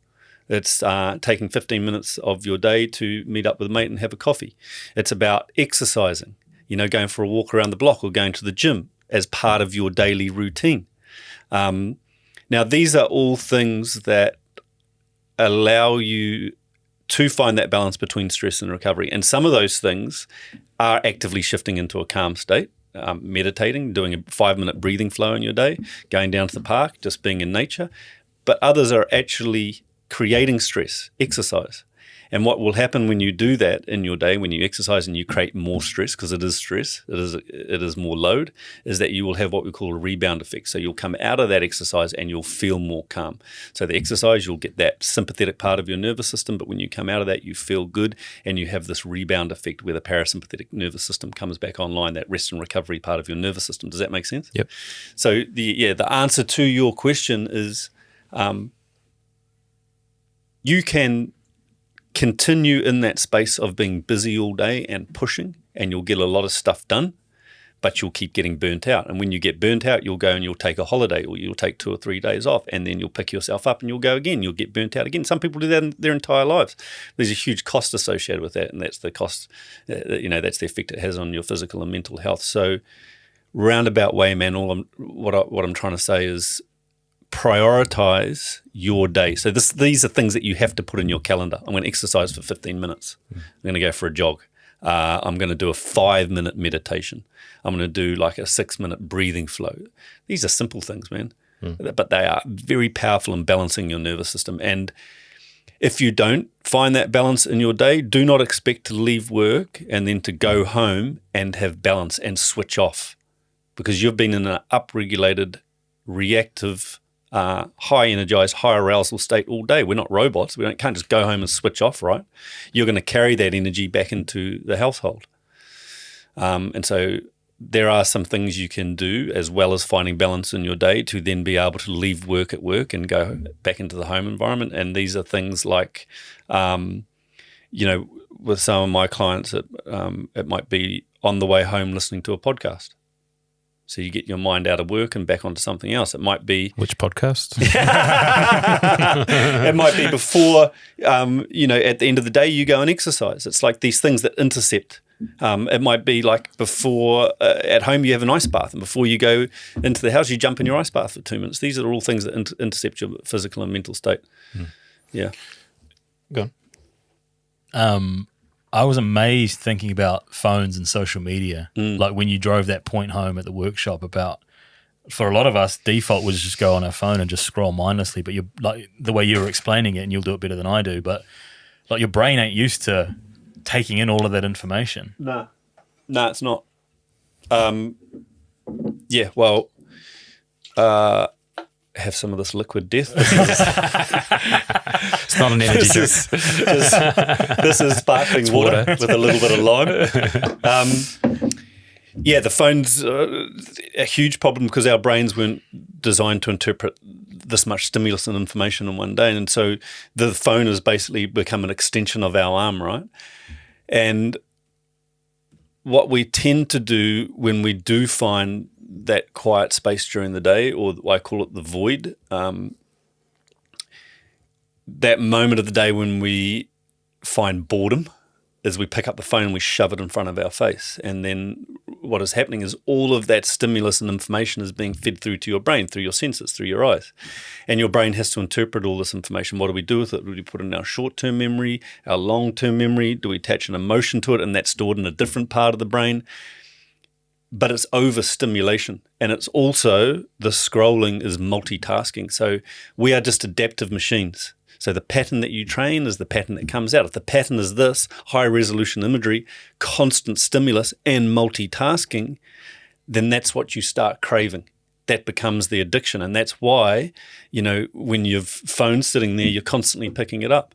It's taking 15 minutes of your day to meet up with a mate and have a coffee. It's about exercising. Going for a walk around the block or going to the gym as part of your daily routine. Now, these are all things that allow you to find that balance between stress and recovery. And some of those things are actively shifting into a calm state, meditating, doing a 5-minute breathing flow in your day, going down to the park, just being in nature. But others are actually creating stress, exercise. And what will happen when you do that in your day, when you exercise and you create more stress, because it is stress, it is more load, is that you will have what we call a rebound effect. So you'll come out of that exercise and you'll feel more calm. So the exercise, you'll get that sympathetic part of your nervous system, but when you come out of that, you feel good and you have this rebound effect where the parasympathetic nervous system comes back online, that rest and recovery part of your nervous system. Does that make sense? Yep. So the answer to your question is you can continue in that space of being busy all day and pushing, and you'll get a lot of stuff done, but you'll keep getting burnt out. And when you get burnt out, you'll go and you'll take a holiday, or you'll take 2 or 3 days off, and then you'll pick yourself up and you'll go again. You'll get burnt out again. Some people do that in their entire lives. There's a huge cost associated with that, and that's the cost, that's the effect it has on your physical and mental health. So roundabout way, man, what I'm trying to say is prioritize your day. So these are things that you have to put in your calendar. I'm going to exercise for 15 minutes. I'm going to go for a jog. I'm going to do a 5-minute meditation. I'm going to do like a 6-minute breathing flow. These are simple things, man, but they are very powerful in balancing your nervous system. And if you don't find that balance in your day, do not expect to leave work and then to go home and have balance and switch off, because you've been in an upregulated, reactive, high energized, high arousal state all day. We're not robots. We can't just go home and switch off, right? You're going to carry that energy back into the household. And so there are some things you can do, as well as finding balance in your day, to then be able to leave work at work and go back into the home environment. And these are things like, with some of my clients, it might be on the way home listening to a podcast. So you get your mind out of work and back onto something else. It might be... Which podcast? It might be before, at the end of the day, you go and exercise. It's like these things that intercept It might be like before at home you have an ice bath, and before you go into the house you jump in your ice bath for 2 minutes. These are all things that intercept your physical and mental state. Yeah. Go on. I was amazed thinking about phones and social media. Like when you drove that point home at the workshop about, for a lot of us, default was just go on our phone and just scroll mindlessly. But you're like the way you were explaining it, and you'll do it better than I do. But like your brain ain't used to taking in all of that information. No, it's not. Yeah, well, have some of this liquid death. It's not an energy drink. This is sparkling water with a little bit of lime. Yeah, the phone's a huge problem because our brains weren't designed to interpret this much stimulus and information in one day. And so the phone has basically become an extension of our arm, right? And what we tend to do when we do find that quiet space during the day, or I call it the void, that moment of the day when we find boredom, is we pick up the phone and we shove it in front of our face. And then what is happening is all of that stimulus and information is being fed through to your brain, through your senses, through your eyes. And your brain has to interpret all this information. What do we do with it? Do we put it in our short-term memory, our long-term memory? Do we attach an emotion to it and that's stored in a different part of the brain? But it's overstimulation. And it's also, the scrolling is multitasking. So we are just adaptive machines. So the pattern that you train is the pattern that comes out. If the pattern is this, high resolution imagery, constant stimulus and multitasking, then that's what you start craving. That becomes the addiction. And that's why, when you've phone sitting there, you're constantly picking it up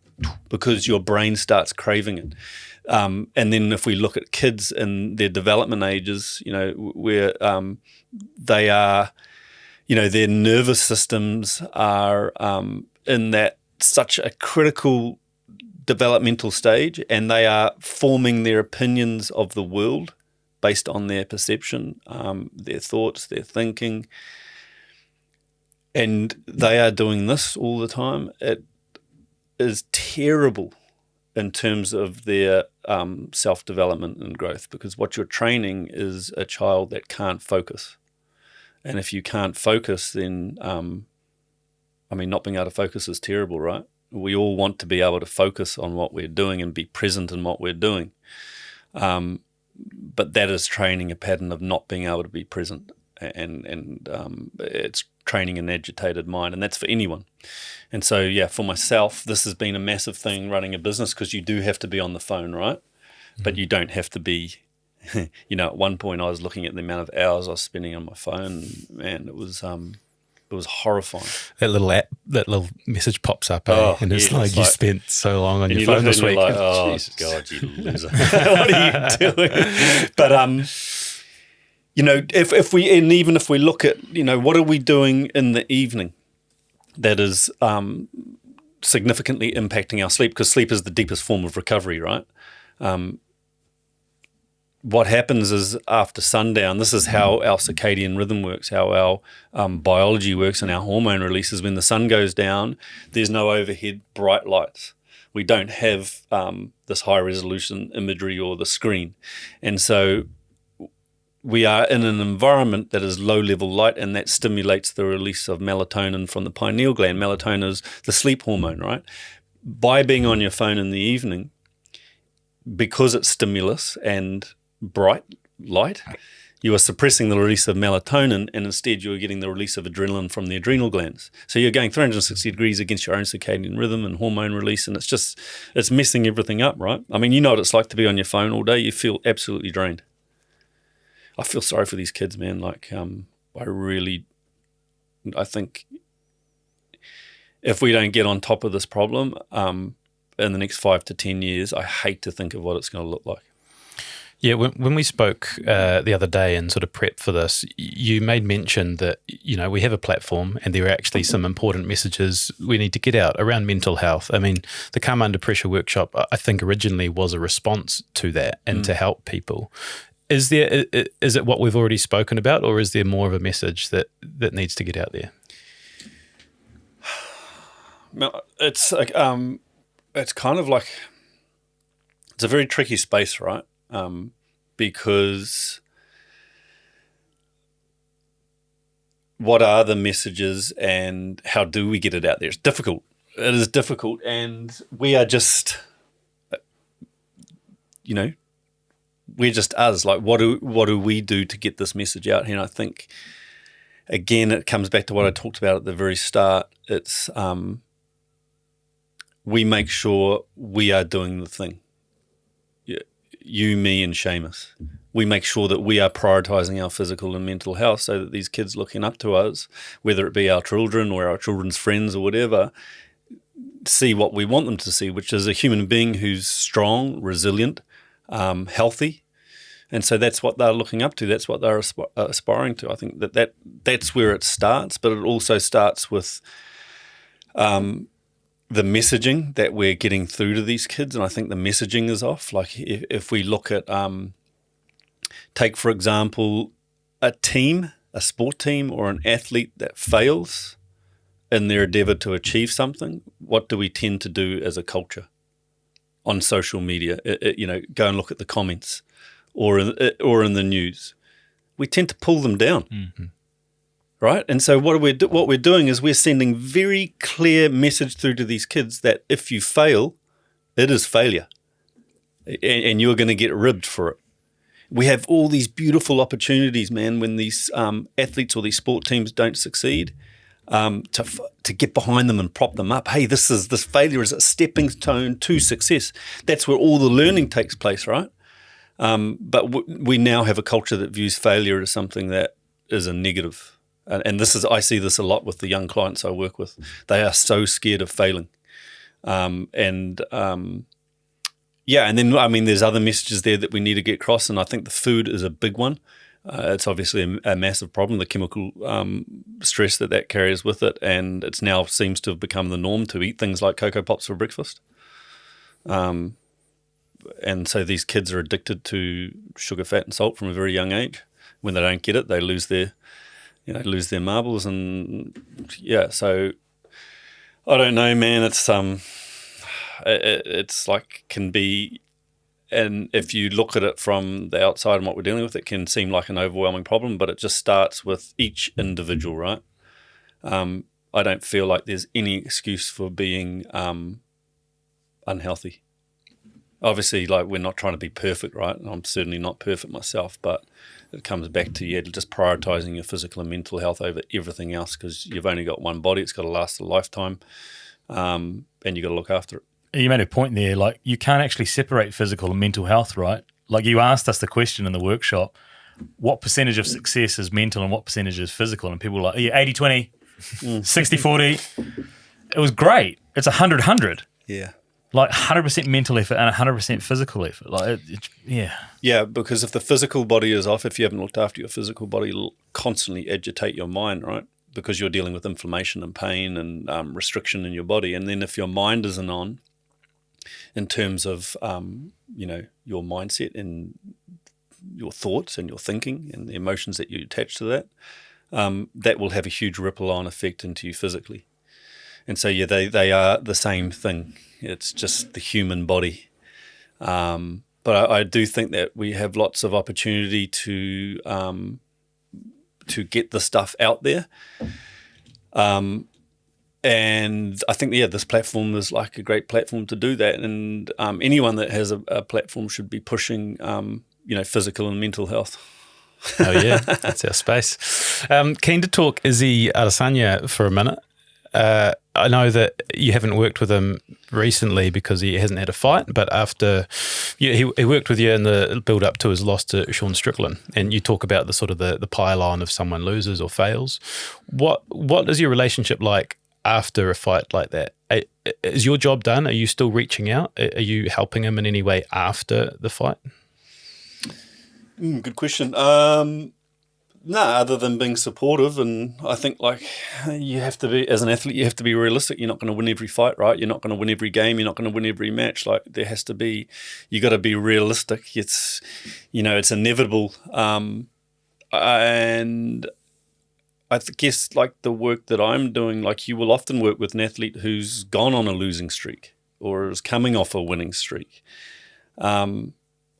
because your brain starts craving it. And then if we look at kids in their development ages, where they are, their nervous systems are in that such a critical developmental stage, and they are forming their opinions of the world based on their perception, their thoughts, their thinking, and they are doing this all the time. It is terrible in terms of their self-development and growth, because what you're training is a child that can't focus. And if you can't focus, then not being able to focus is terrible, right? We all want to be able to focus on what we're doing and be present in what we're doing. But that is training a pattern of not being able to be present. And it's training an agitated mind, and that's for anyone. And so, yeah, for myself, this has been a massive thing running a business, because you do have to be on the phone, right? Mm-hmm. But you don't have to be, at one point I was looking at the amount of hours I was spending on my phone. Man, it was horrifying. That little message pops up, and it's like you spent so long on your phone this week. Like, oh, Jesus God, you loser! What are you doing? But if we look at, what are we doing in the evening that is significantly impacting our sleep, because sleep is the deepest form of recovery, right? What happens is after sundown, this is how our circadian rhythm works, how our biology works and our hormone releases. When the sun goes down, there's no overhead bright lights. We don't have this high resolution imagery or the screen. And so we are in an environment that is low level light, and that stimulates the release of melatonin from the pineal gland. Melatonin is the sleep hormone, right? By being on your phone in the evening, because it's stimulus and bright light, you are suppressing the release of melatonin, and instead you're getting the release of adrenaline from the adrenal glands. So you're going 360 degrees against your own circadian rhythm and hormone release, and it's messing everything up, right? I mean, you know what it's like to be on your phone all day. You feel absolutely drained. I feel sorry for these kids, man. Like, I think if we don't get on top of this problem in the next 5 to 10 years, I hate to think of what it's going to look like. Yeah, when we spoke the other day and sort of prep for this, you made mention that, we have a platform and there are actually some important messages we need to get out around mental health. I mean, the Come Under Pressure workshop, I think originally was a response to that and to help people. Is it what we've already spoken about, or is there more of a message that needs to get out there? It's like, it's kind of like, it's a very tricky space, right? because what are the messages and how do we get it out there? It's difficult. It is difficult, and we are just, we're just us. Like, what do we do to get this message out here? And I think, again, it comes back to what I talked about at the very start. It's we make sure we are doing the thing. You, me, and Seamus. We make sure that we are prioritising our physical and mental health so that these kids looking up to us, whether it be our children or our children's friends or whatever, see what we want them to see, which is a human being who's strong, resilient, healthy. And so that's what they're looking up to. That's what they're aspiring to. I think that's where it starts, but it also starts with the messaging that we're getting through to these kids, and I think the messaging is off. Like if we look at, take for example, a sport team or an athlete that fails in their endeavour to achieve something, what do we tend to do as a culture on social media? Go and look at the comments or in the news. We tend to pull them down. Mm-hmm. Right? And so what we're doing is we're sending very clear message through to these kids that if you fail, it is failure. And you're going to get ribbed for it. We have all these beautiful opportunities, man, when these athletes or these sport teams don't succeed, to get behind them and prop them up. Hey, this failure is a stepping stone to success. That's where all the learning takes place, right? But we now have a culture that views failure as something that is a negative. And I see this a lot with the young clients I work with. They are so scared of failing. And then, there's other messages there that we need to get across, and I think the food is a big one. It's obviously a massive problem, the chemical stress that carries with it, and it now seems to have become the norm to eat things like Cocoa Pops for breakfast. And so these kids are addicted to sugar, fat, and salt from a very young age. When they don't get it, they lose their marbles, and so I don't know, man. It's like can be, and if you look at it from the outside and what we're dealing with, it can seem like an overwhelming problem, but it just starts with each individual, right? I don't feel like there's any excuse for being unhealthy. Obviously, like, we're not trying to be perfect, right? I'm certainly not perfect myself, but it comes back to just prioritising your physical and mental health over everything else, because you've only got one body. It's got to last a lifetime, and you've got to look after it. You made a point there, like, you can't actually separate physical and mental health, right? Like, you asked us the question in the workshop, what percentage of success is mental and what percentage is physical? And people were like, 80-20, 60-40. It was great. It's 100-100. Yeah. Like 100% mental effort and 100% physical effort. Like, Yeah, because if the physical body is off, if you haven't looked after your physical body, it'll constantly agitate your mind, right? Because you're dealing with inflammation and pain and restriction in your body. And then if your mind isn't on, in terms of, your mindset and your thoughts and your thinking and the emotions that you attach to that, that will have a huge ripple-on effect into you physically. And so, they are the same thing. It's just the human body. But I do think that we have lots of opportunity to get the stuff out there. And I think, this platform is like a great platform to do that. And anyone that has a platform should be pushing, physical and mental health. Oh, yeah, that's our space. Keen to talk Izzy Adesanya for a minute. I know that you haven't worked with him recently because he hasn't had a fight, but after he worked with you in the build up to his loss to Sean Strickland, and you talk about the sort of the pile-on of someone loses or fails. What is your relationship like after a fight like that? Is your job done? Are you still reaching out? Are you helping him in any way after the fight? Good question. No, other than being supportive, and I think, like, you have to be, as an athlete, you have to be realistic. You're not going to win every fight, right? You're not going to win every game. You're not going to win every match. Like, there has to be, you got to be realistic. It's, it's inevitable. And I guess, like, the work that I'm doing, like, you will often work with an athlete who's gone on a losing streak or is coming off a winning streak.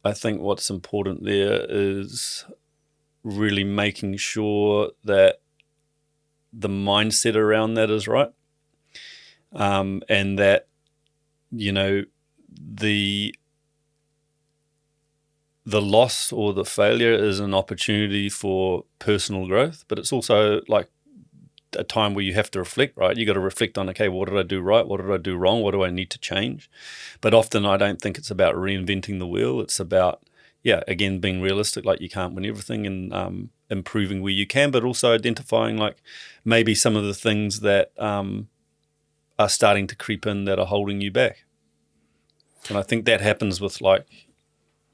I think what's important there is really making sure that the mindset around that is right, and that, you know, the loss or the failure is an opportunity for personal growth, but it's also like a time where you have to reflect, right? You got to reflect on, okay, what did I do right? What did I do wrong? What do I need to change? But often I don't think it's about reinventing the wheel. It's about, again, being realistic, like you can't win everything, and improving where you can, but also identifying like maybe some of the things that are starting to creep in that are holding you back. And I think that happens with like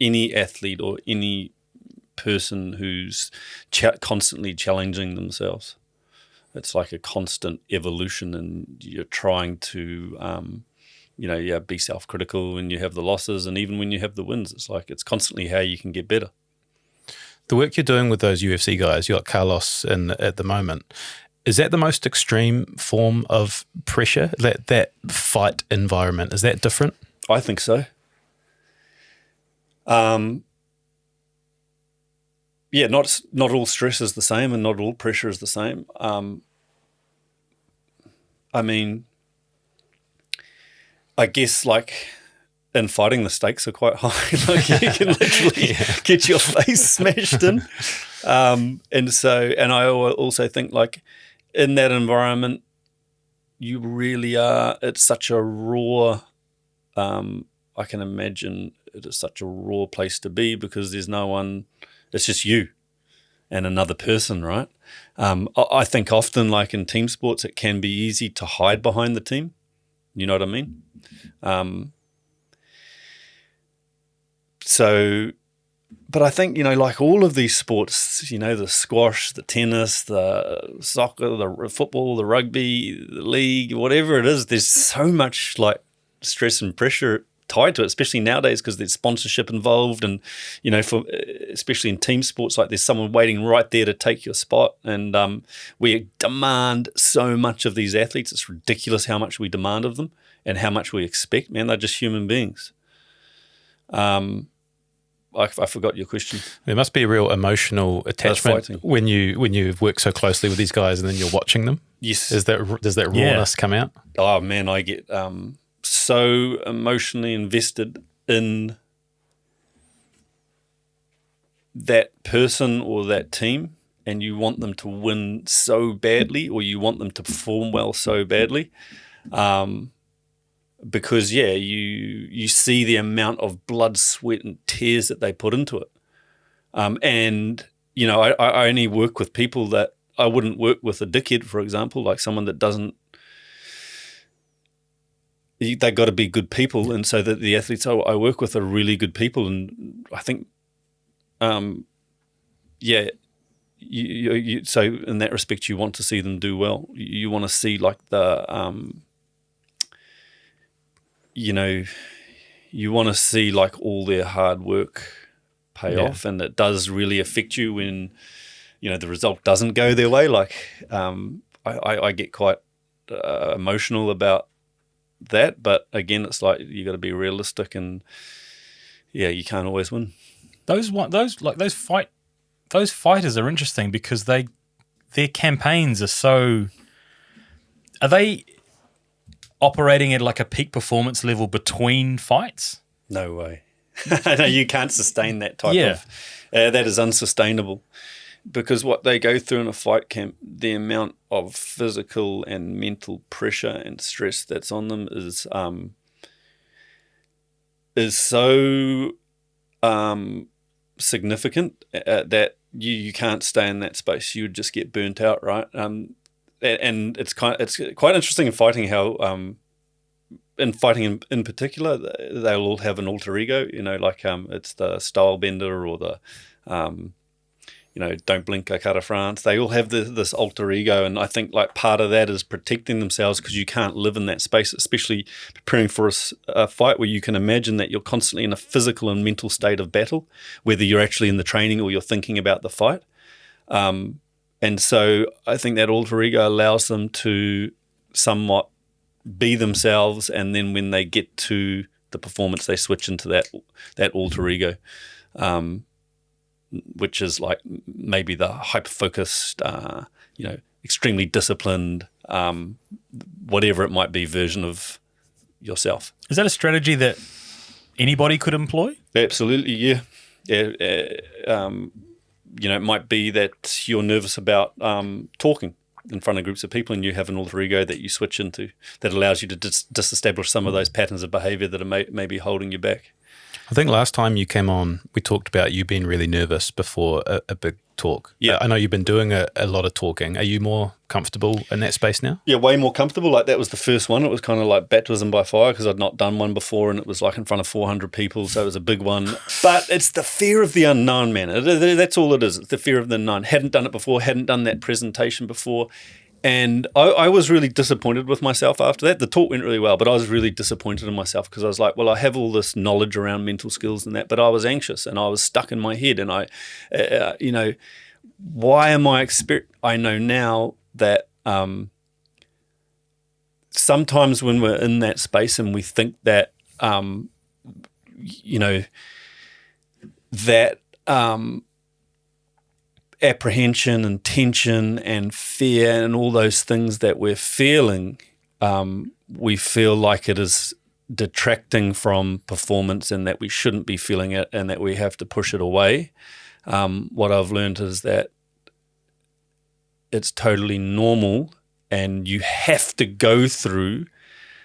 any athlete or any person who's constantly challenging themselves. It's like a constant evolution, and you're trying to, be self-critical when you have the losses, and even when you have the wins. It's like it's constantly how you can get better. The work you're doing with those UFC guys, you got Carlos in at the moment. Is that the most extreme form of pressure? That fight environment, is that different? I think so. Not all stress is the same, and not all pressure is the same. I mean, I guess like in fighting, the stakes are quite high. Like you can literally get your face smashed in. And I also think like in that environment, you really are, it's such a raw, I can imagine it is such a raw place to be, because there's no one, it's just you and another person, right? I think often, like in team sports, it can be easy to hide behind the team. You know what I mean? But I think, like all of these sports, the squash, the tennis, the soccer, the football, the rugby, the league, whatever it is, there's so much like stress and pressure tied to it, especially nowadays because there's sponsorship involved, and especially in team sports, like there's someone waiting right there to take your spot, and we demand so much of these athletes. It's ridiculous how much we demand of them and how much we expect. Man, they're just human beings. I forgot your question. There must be a real emotional attachment when you work so closely with these guys and then you're watching them. Yes. Does that rawness come out? Oh man, I get so emotionally invested in that person or that team, and you want them to win so badly, or you want them to perform well so badly, because you see the amount of blood, sweat, and tears that they put into it, and I only work with people that I wouldn't work with a dickhead, for example, like someone that doesn't. They got to be good people, and so that the athletes I work with are really good people, and I think, you so in that respect, you want to see them do well. You want to see like the, you want to see like all their hard work pay off, and it does really affect you when, the result doesn't go their way. Like, I get quite emotional about that, but again, it's like you got to be realistic, and you can't always win. Those fighters are interesting because their campaigns are so. Are they operating at like a peak performance level between fights? No way. No, you can't sustain that type of. That is unsustainable. Because what they go through in a fight camp, the amount of physical and mental pressure and stress that's on them is so significant that you can't stay in that space. You would just get burnt out, right? And it's quite interesting in fighting how in fighting in particular, they'll all have an alter ego. It's the style bender or the don't blink, I cut a France. They all have this alter ego, and I think like part of that is protecting themselves, because you can't live in that space, especially preparing for a fight where you can imagine that you're constantly in a physical and mental state of battle, whether you're actually in the training or you're thinking about the fight. And so I think that alter ego allows them to somewhat be themselves, and then when they get to the performance, they switch into that alter ego, which is like maybe the hyper-focused, extremely disciplined, whatever it might be, version of yourself. Is that a strategy that anybody could employ? Absolutely, yeah. It might be that you're nervous about talking in front of groups of people, and you have an alter ego that you switch into that allows you to disestablish some of those patterns of behavior that are maybe holding you back. I think last time you came on, we talked about you being really nervous before a big talk. Yeah. I know you've been doing a lot of talking. Are you more comfortable in that space now? Yeah, way more comfortable. Like that was the first one. It was kind of like baptism by fire because I'd not done one before, and it was like in front of 400 people, so it was a big one. But it's the fear of the unknown, man. That's all it is. It's the fear of the unknown. Hadn't done it before, hadn't done that presentation before. And I was really disappointed with myself after that. The talk went really well, but I was really disappointed in myself because I was like, well, I have all this knowledge around mental skills and that, but I was anxious and I was stuck in my head. And why am I I know now that sometimes when we're in that space and we think that, apprehension and tension and fear and all those things that we're feeling, we feel like it is detracting from performance and that we shouldn't be feeling it and that we have to push it away. What I've learned is that it's totally normal, and you have to go through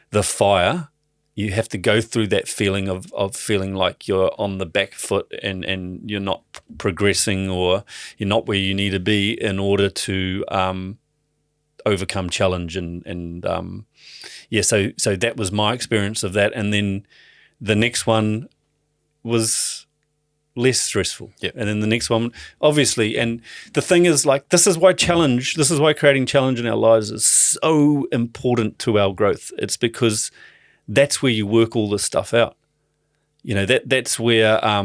the fire. You have to go through that feeling of feeling like you're on the back foot and you're not progressing or you're not where you need to be in order to overcome challenge. So that was my experience of that. And then the next one was less stressful. Yep. And then the next one, obviously, and the thing is, like, this is why creating challenge in our lives is so important to our growth. It's because that's where you work all this stuff out. That's where,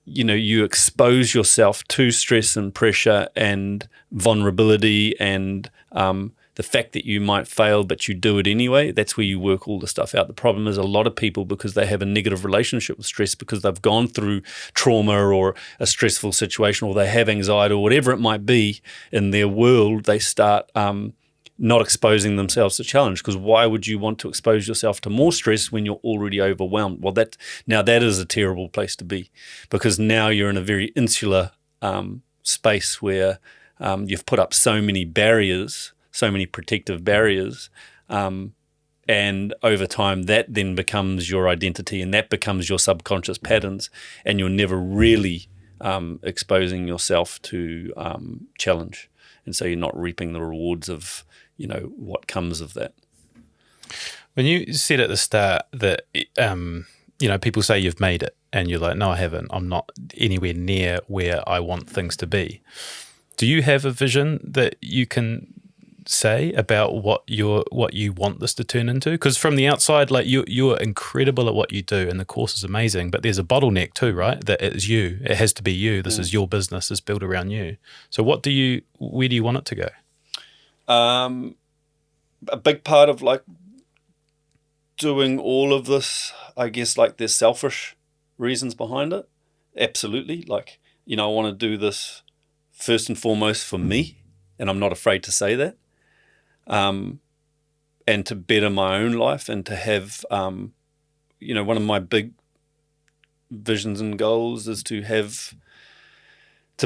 you expose yourself to stress and pressure and vulnerability and the fact that you might fail, but you do it anyway. That's where you work all the stuff out. The problem is a lot of people, because they have a negative relationship with stress, because they've gone through trauma or a stressful situation, or they have anxiety or whatever it might be in their world, they start not exposing themselves to challenge. Because why would you want to expose yourself to more stress when you're already overwhelmed? Well, that is a terrible place to be, because now you're in a very insular space where you've put up so many barriers, so many protective barriers, and over time that then becomes your identity and that becomes your subconscious patterns, and you're never really exposing yourself to challenge, and so you're not reaping the rewards of what comes of that. When you said at the start that people say you've made it, and you're like, no, I haven't. I'm not anywhere near where I want things to be. Do you have a vision that you can say about what you want this to turn into? Because from the outside, like you're incredible at what you do, and the course is amazing. But there's a bottleneck too, right? That it's you. It has to be you. This is your business. It's built around you. So where do you want it to go? A big part of like doing all of this, I guess, like there's selfish reasons behind it. Absolutely. Like, I want to do this first and foremost for me, and I'm not afraid to say that. And to better my own life, and to have, one of my big visions and goals is to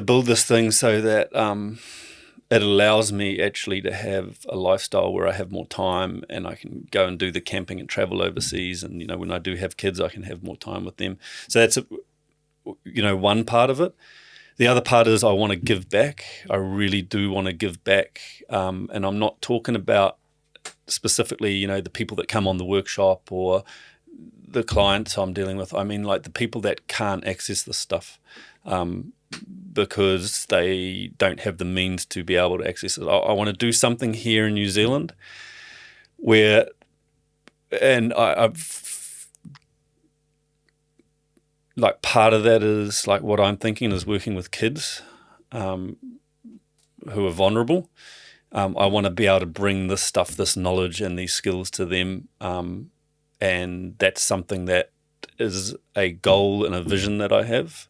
build this thing so that it allows me actually to have a lifestyle where I have more time and I can go and do the camping and travel overseas. And, when I do have kids, I can have more time with them. So that's, one part of it. The other part is I want to give back. I really do want to give back. And I'm not talking about specifically, the people that come on the workshop or the clients I'm dealing with. I mean, like the people that can't access this stuff because they don't have the means to be able to access it. I want to do something here in New Zealand where, and I've, like part of that is like what I'm thinking is working with kids who are vulnerable. I want to be able to bring this stuff, this knowledge and these skills to them. And that's something that is a goal and a vision that I have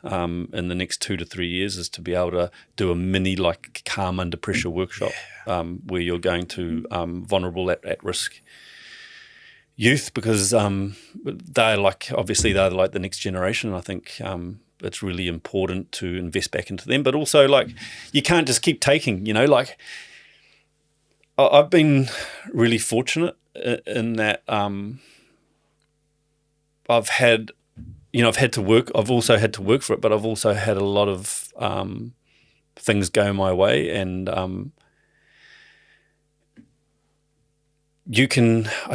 in the next 2 to 3 years, is to be able to do a mini like calm under pressure workshop where you're going to vulnerable at risk youth, because they're like the next generation. And I think it's really important to invest back into them, but also like you can't just keep taking, like I've been really fortunate in that I've had to work. I've also had to work for it, but I've also had a lot of things go my way, and I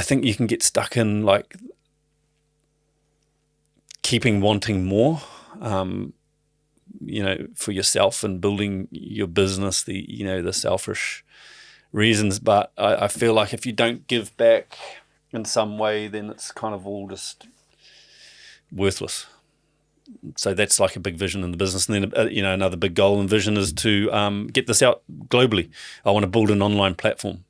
think you can get stuck in like keeping wanting more, for yourself and building your business, the selfish reasons. But I feel like if you don't give back in some way, then it's kind of all just worthless. So that's like a big vision in the business. And then, another big goal and vision is to get this out globally. I want to build an online platform.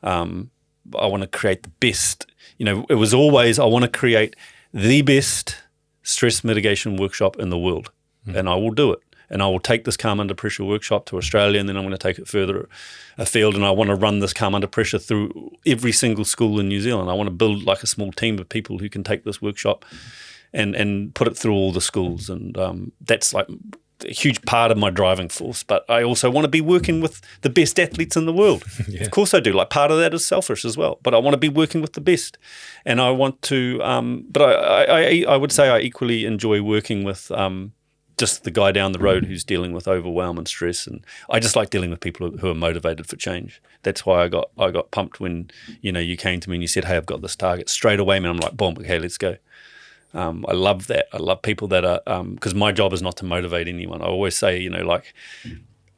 I want to create the best, it was always, I want to create the best stress mitigation workshop in the world. And I will do it. And I will take this calm under pressure workshop to Australia, and then I'm going to take it further afield. And I want to run this calm under pressure through every single school in New Zealand. I want to build like a small team of people who can take this workshop and put it through all the schools. And that's like a huge part of my driving force. But I also want to be working with the best athletes in the world. Yeah. Of course I do. Like part of that is selfish as well. But I want to be working with the best. And I want to, but I would say I equally enjoy working with just the guy down the road who's dealing with overwhelm and stress. And I just like dealing with people who are motivated for change. That's why I got pumped when, you came to me and you said, hey, I've got this target. Straight away, man, I'm like, boom, okay, let's go. I love that. I love people that are, because my job is not to motivate anyone. I always say,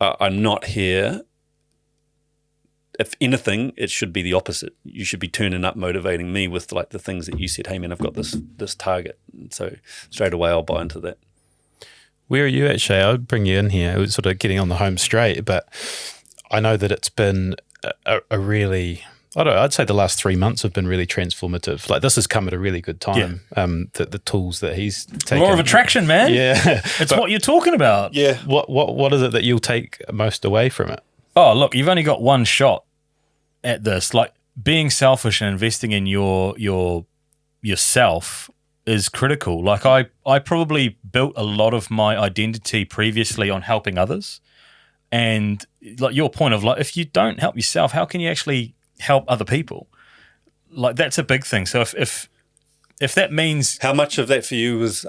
I'm not here. If anything, it should be the opposite. You should be turning up motivating me with like the things that you said, hey man, I've got this target. And so straight away I'll buy into that. Where are you at, Shay? I'd bring you in here. It was sort of getting on the home straight, but I know that it's been a really, I'd say the last 3 months have been really transformative. Like this has come at a really good time. Yeah. The tools that he's taken. Law of attraction, man. Yeah. It's what you're talking about. Yeah. What is it that you'll take most away from it? Oh, look, you've only got one shot at this. Like being selfish and investing in yourself is critical. Like I probably built a lot of my identity previously on helping others. And like your point of like, if you don't help yourself, how can you actually help other people? Like that's a big thing. So if that means, how much of that for you was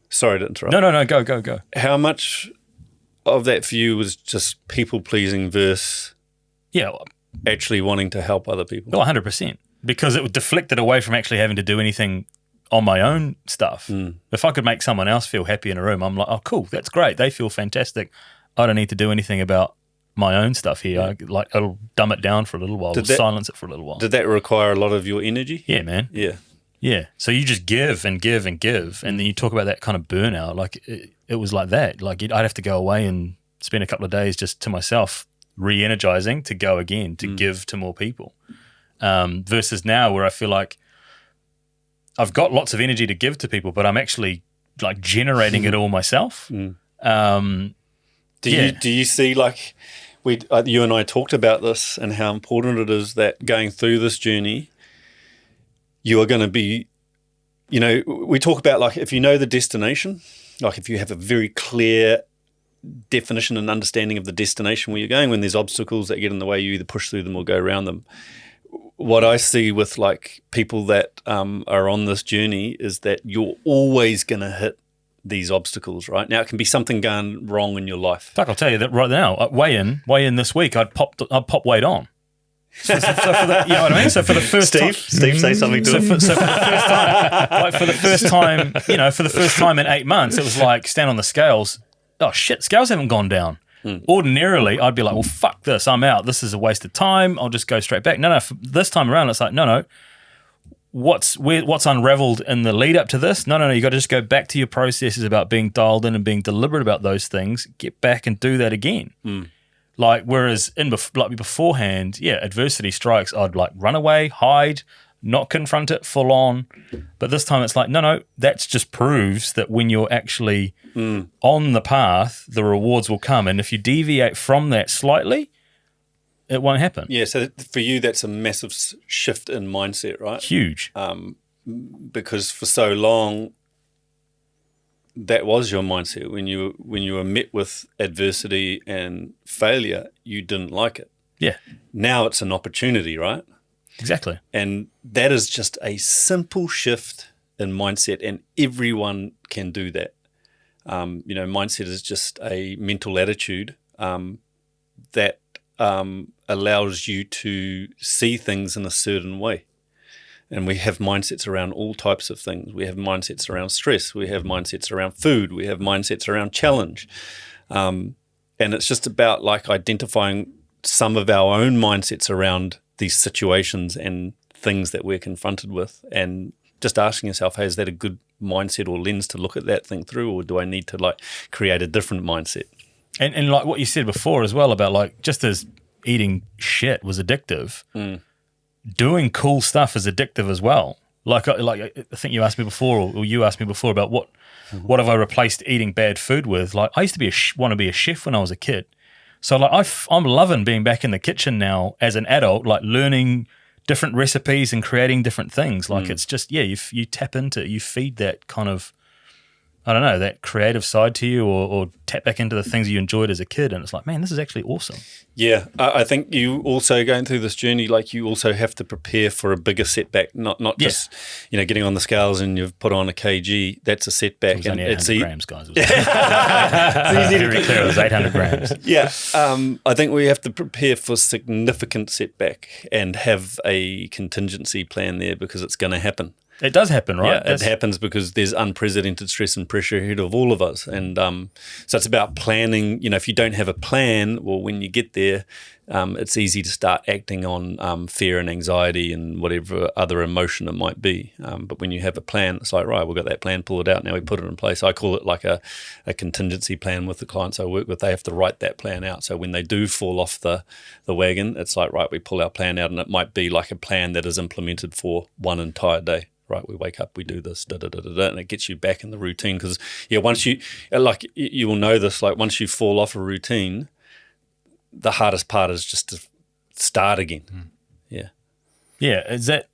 sorry to interrupt. No, go. How much of that for you was just people pleasing versus actually wanting to help other people? Oh, 100%. Because it deflected away from actually having to do anything on my own stuff. If I could make someone else feel happy in a room, I'm like, oh cool, that's great. They feel fantastic. I don't need to do anything about my own stuff here. It'll dumb it down for a little while, silence it for a little while. Did that require a lot of your energy? Yeah, man. Yeah. So you just give and give and give, and then you talk about that kind of burnout. Like it was like that. Like I'd have to go away and spend a couple of days just to myself, re-energizing to go again, to give to more people. Versus now where I feel like I've got lots of energy to give to people, but I'm actually like generating it all myself. Do you see like you and I talked about this and how important it is that going through this journey, you are going to be, we talk about like if you know the destination, like if you have a very clear definition and understanding of the destination where you're going, when there's obstacles that get in the way, you either push through them or go around them. What I see with like people that are on this journey is that you're always going to hit these obstacles, right? Now it can be something going wrong in your life. Fuck, I'll tell you that right now. Weigh in this week. I'd pop weight on. So for the, you know what I mean? So for the first time, Steve, say something to him. So for the first time, for the first time in 8 months, it was like stand on the scales. Oh shit, scales haven't gone down. Ordinarily, I'd be like, well, fuck this, I'm out. This is a waste of time. I'll just go straight back. No, this time around, it's like, no. What's unraveled in the lead up to this? No. You got to just go back to your processes about being dialed in and being deliberate about those things. Get back and do that again. Like whereas beforehand, adversity strikes. I'd like run away, hide, not confront it full on. But this time it's like, no, that just proves that when you're actually on the path, the rewards will come. And if you deviate from that slightly, it won't happen. Yeah, so for you, that's a massive shift in mindset, right? Huge. Because for so long, that was your mindset. When you were met with adversity and failure, you didn't like it. Yeah, Now it's an opportunity, right? exactly. And that is just a simple shift in mindset, and everyone can do that. Mindset is just a mental attitude that allows you to see things in a certain way. And we have mindsets around all types of things. We have mindsets around stress. We have mindsets around food. We have mindsets around challenge. And it's just about like identifying some of our own mindsets around these situations and things that we're confronted with, and just asking yourself, hey, is that a good mindset or lens to look at that thing through, or do I need to like create a different mindset? And like what you said before as well about like just as eating shit was addictive, doing cool stuff is addictive as well. Like I think you asked me before, or you asked me before about what have I replaced eating bad food with? Like I used to be want to be a chef when I was a kid, so like I'm loving being back in the kitchen now as an adult, like learning different recipes and creating different things. Like it's just you tap into, you feed that kind of, I don't know, that creative side to you, or tap back into the things you enjoyed as a kid, and it's like, man, this is actually awesome. Yeah, I think you also going through this journey, like you also have to prepare for a bigger setback, not just getting on the scales and you've put on a kg. That's a setback. It was only 800 grams, guys. It's easy to very clear. It was 800 grams. Yeah, I think we have to prepare for significant setback and have a contingency plan there, because it's going to happen. It does happen, right? Yeah, it happens because there's unprecedented stress and pressure ahead of all of us. And so it's about planning. If you don't have a plan, well, when you get there, it's easy to start acting on fear and anxiety and whatever other emotion it might be. But when you have a plan, it's like, right, we've got that plan, pull it out, now we put it in place. I call it like a contingency plan with the clients I work with. They have to write that plan out. So when they do fall off the wagon, it's like, right, we pull our plan out, and it might be like a plan that is implemented for one entire day. Right, we wake up, we do this, and it gets you back in the routine. Because once you will know this, like once you fall off a routine, the hardest part is just to start again. Yeah. Is that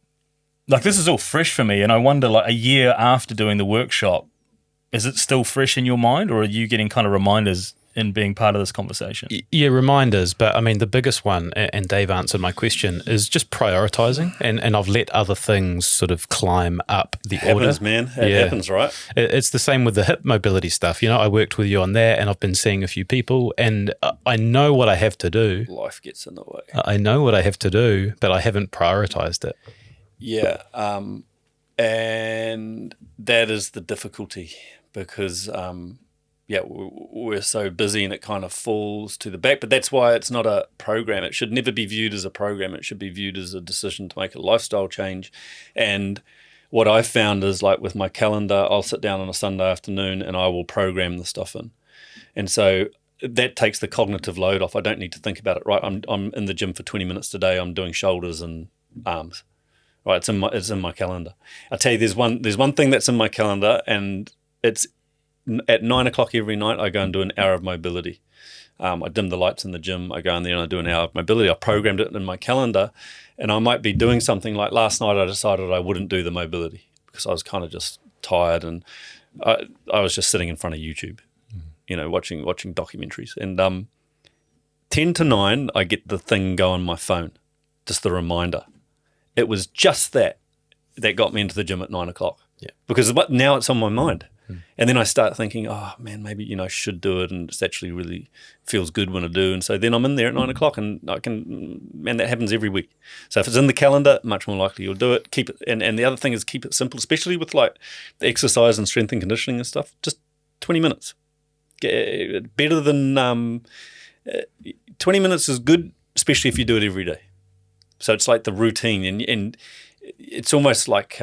like, this is all fresh for me, and I wonder, like a year after doing the workshop, is it still fresh in your mind, or are you getting kind of reminders in being part of this conversation? Yeah, reminders. But I mean, the biggest one, and Dave answered my question, is just prioritizing. And I've let other things sort of climb up the order. Happens, man. It happens, right? It's the same with the hip mobility stuff. I worked with you on that, and I've been seeing a few people, and I know what I have to do. Life gets in the way. I know what I have to do, but I haven't prioritized it. Yeah. And that is the difficulty, because we're so busy and it kind of falls to the back. But that's why it's not a program. It should never be viewed as a program. It should be viewed as a decision to make a lifestyle change. And what I found is, like with my calendar, I'll sit down on a Sunday afternoon and I will program the stuff in. And so that takes the cognitive load off. I don't need to think about it. Right, I'm in the gym for 20 minutes today. I'm doing shoulders and arms. Right, it's in my calendar. I tell you, there's one thing that's in my calendar, and it's at 9 o'clock every night. I go and do an hour of mobility. I dim the lights in the gym. I go in there and I do an hour of mobility. I programmed it in my calendar, and I might be doing something like last night. I decided I wouldn't do the mobility because I was kind of just tired, and I was just sitting in front of YouTube, watching documentaries. And 10 to 9, I get the thing go on my phone, just the reminder. It was just that got me into the gym at 9 o'clock. Yeah. Because now it's on my mind. And then I start thinking, oh man, maybe, I should do it. And it's actually really feels good when I do. And so then I'm in there at 9 o'clock, and that happens every week. So if it's in the calendar, much more likely you'll do it. Keep it. And the other thing is keep it simple, especially with like the exercise and strength and conditioning and stuff. Just 20 minutes. Better than 20 minutes is good, especially if you do it every day. So it's like the routine, and it's almost like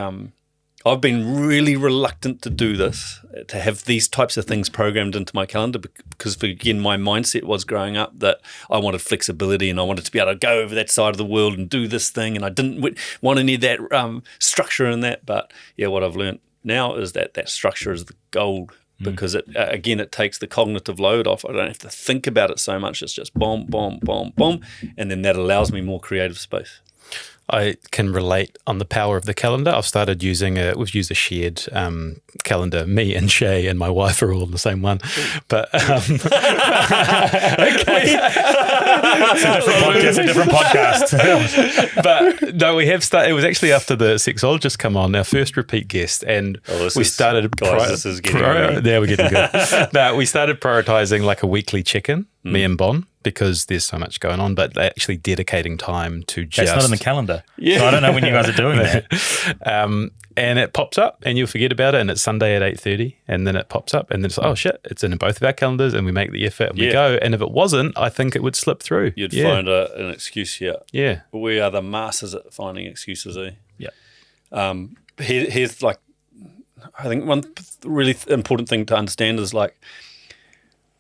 I've been really reluctant to do this, to have these types of things programmed into my calendar, because again, my mindset was growing up that I wanted flexibility and I wanted to be able to go over that side of the world and do this thing, and I didn't want any of that structure in that. But yeah, what I've learned now is that structure is the gold, because it takes the cognitive load off. I don't have to think about it so much. It's just bomb, bomb, bomb, bomb, and then that allows me more creative space. I can relate on the power of the calendar. I've started using we've used a shared calendar. Me and Shay and my wife are all in the same one. But It's a different podcast. But no, we have started. It was actually after the sexologist come on, our first repeat guest, and we started. This is getting good. There, we're getting good. No, we started prioritizing like a weekly check-in, me and Bon, because there's so much going on, but actually dedicating time to just... It's not in the calendar. Yeah. So I don't know when you guys are doing that. And it pops up and you'll forget about it, and it's Sunday at 8:30, and then it pops up and then it's like, oh shit, it's in both of our calendars, and we make the effort and we go. And if it wasn't, I think it would slip through. You'd find an excuse here. Yeah. We are the masters at finding excuses, eh? Yeah. Here's like, I think one really important thing to understand is like,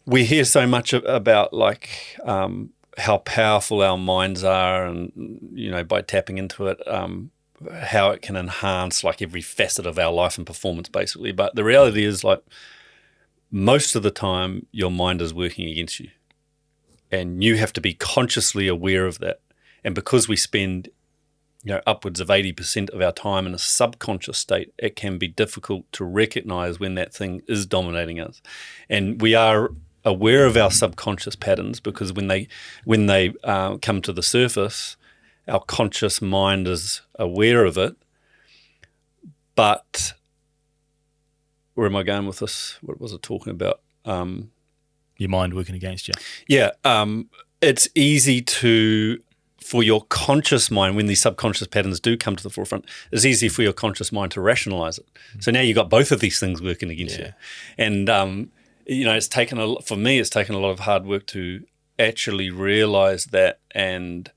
we hear so much about like how powerful our minds are, and you know, by tapping into it, how it can enhance like every facet of our life and performance, basically. But the reality is, like, most of the time, your mind is working against you, and you have to be consciously aware of that. And because we spend, you know, upwards of 80% of our time in a subconscious state, it can be difficult to recognize when that thing is dominating us. And we are aware of our subconscious patterns because when they come to the surface, our conscious mind is aware of it. But where am I going with this? What was it talking about? Your mind working against you. Yeah, it's easy for your conscious mind, when these subconscious patterns do come to the forefront, it's easy for your conscious mind to rationalize it. So now you've got both of these things working against you. And you know, for me, it's taken a lot of hard work to actually realize that and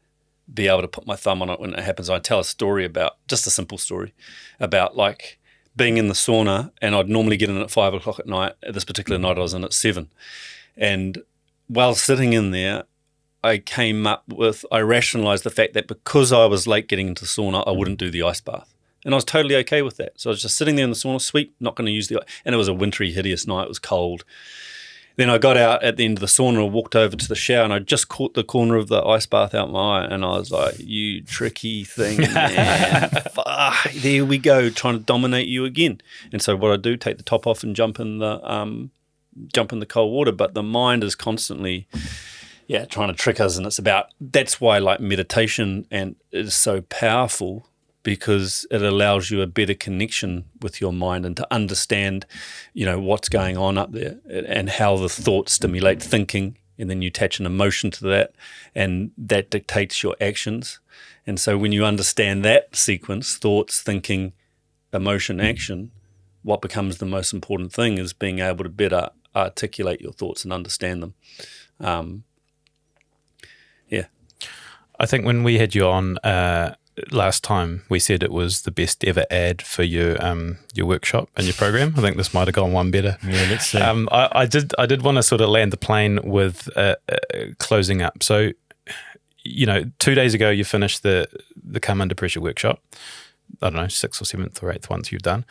be able to put my thumb on it when it happens. I tell a story about, just a simple story, about like being in the sauna, and I'd normally get in at 5 o'clock at night. This particular night I was in at 7. And while sitting in there, I rationalized the fact that because I was late getting into the sauna, I wouldn't do the ice bath. And I was totally okay with that. So I was just sitting there in the sauna, sweet, not going to use and it was a wintry, hideous night. It was cold. Then I got out at the end of the sauna and walked over to the shower, and I just caught the corner of the ice bath out my eye, and I was like, you tricky thing, man. There we go, trying to dominate you again. And so what I do, take the top off and jump in the cold water, but the mind is constantly trying to trick us. And that's why like meditation is so powerful, because it allows you a better connection with your mind and to understand, you know, what's going on up there and how the thoughts stimulate thinking, and then you attach an emotion to that, and that dictates your actions. And so when you understand that sequence, thoughts, thinking, emotion, action, what becomes the most important thing is being able to better articulate your thoughts and understand them. I think when we had you on last time, we said it was the best ever ad for your workshop and your program. I think this might have gone one better. Yeah, let's see. I did want to sort of land the plane with closing up. So, you know, 2 days ago you finished the Come Under Pressure workshop. I don't know, 6th or 7th or 8th ones you've done.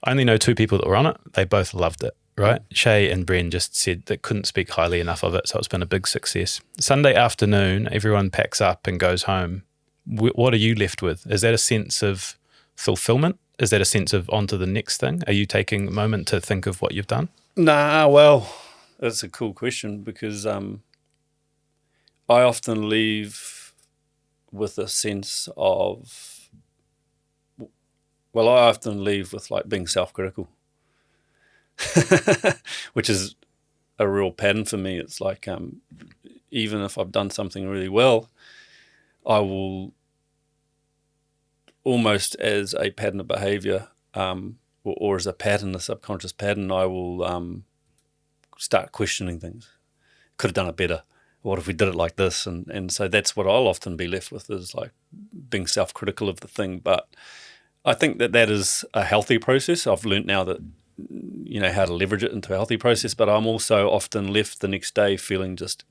I only know 2 people that were on it. They both loved it. Right, Shay and Bren just said they couldn't speak highly enough of it, so it's been a big success. Sunday afternoon, everyone packs up and goes home. What are you left with? Is that a sense of fulfillment? Is that a sense of on to the next thing? Are you taking a moment to think of what you've done? Nah, well, that's a cool question, because I often leave with a sense of, I often leave with like being self-critical. Which is a real pattern for me. It's like even if I've done something really well, I will almost as a pattern of behavior or as a pattern, a subconscious pattern, I will start questioning things. Could have done it better. What if we did it like this? And so that's what I'll often be left with, is like being self-critical of the thing. But I think that is a healthy process. I've learnt now that, how to leverage it into a healthy process, but I'm also often left the next day feeling just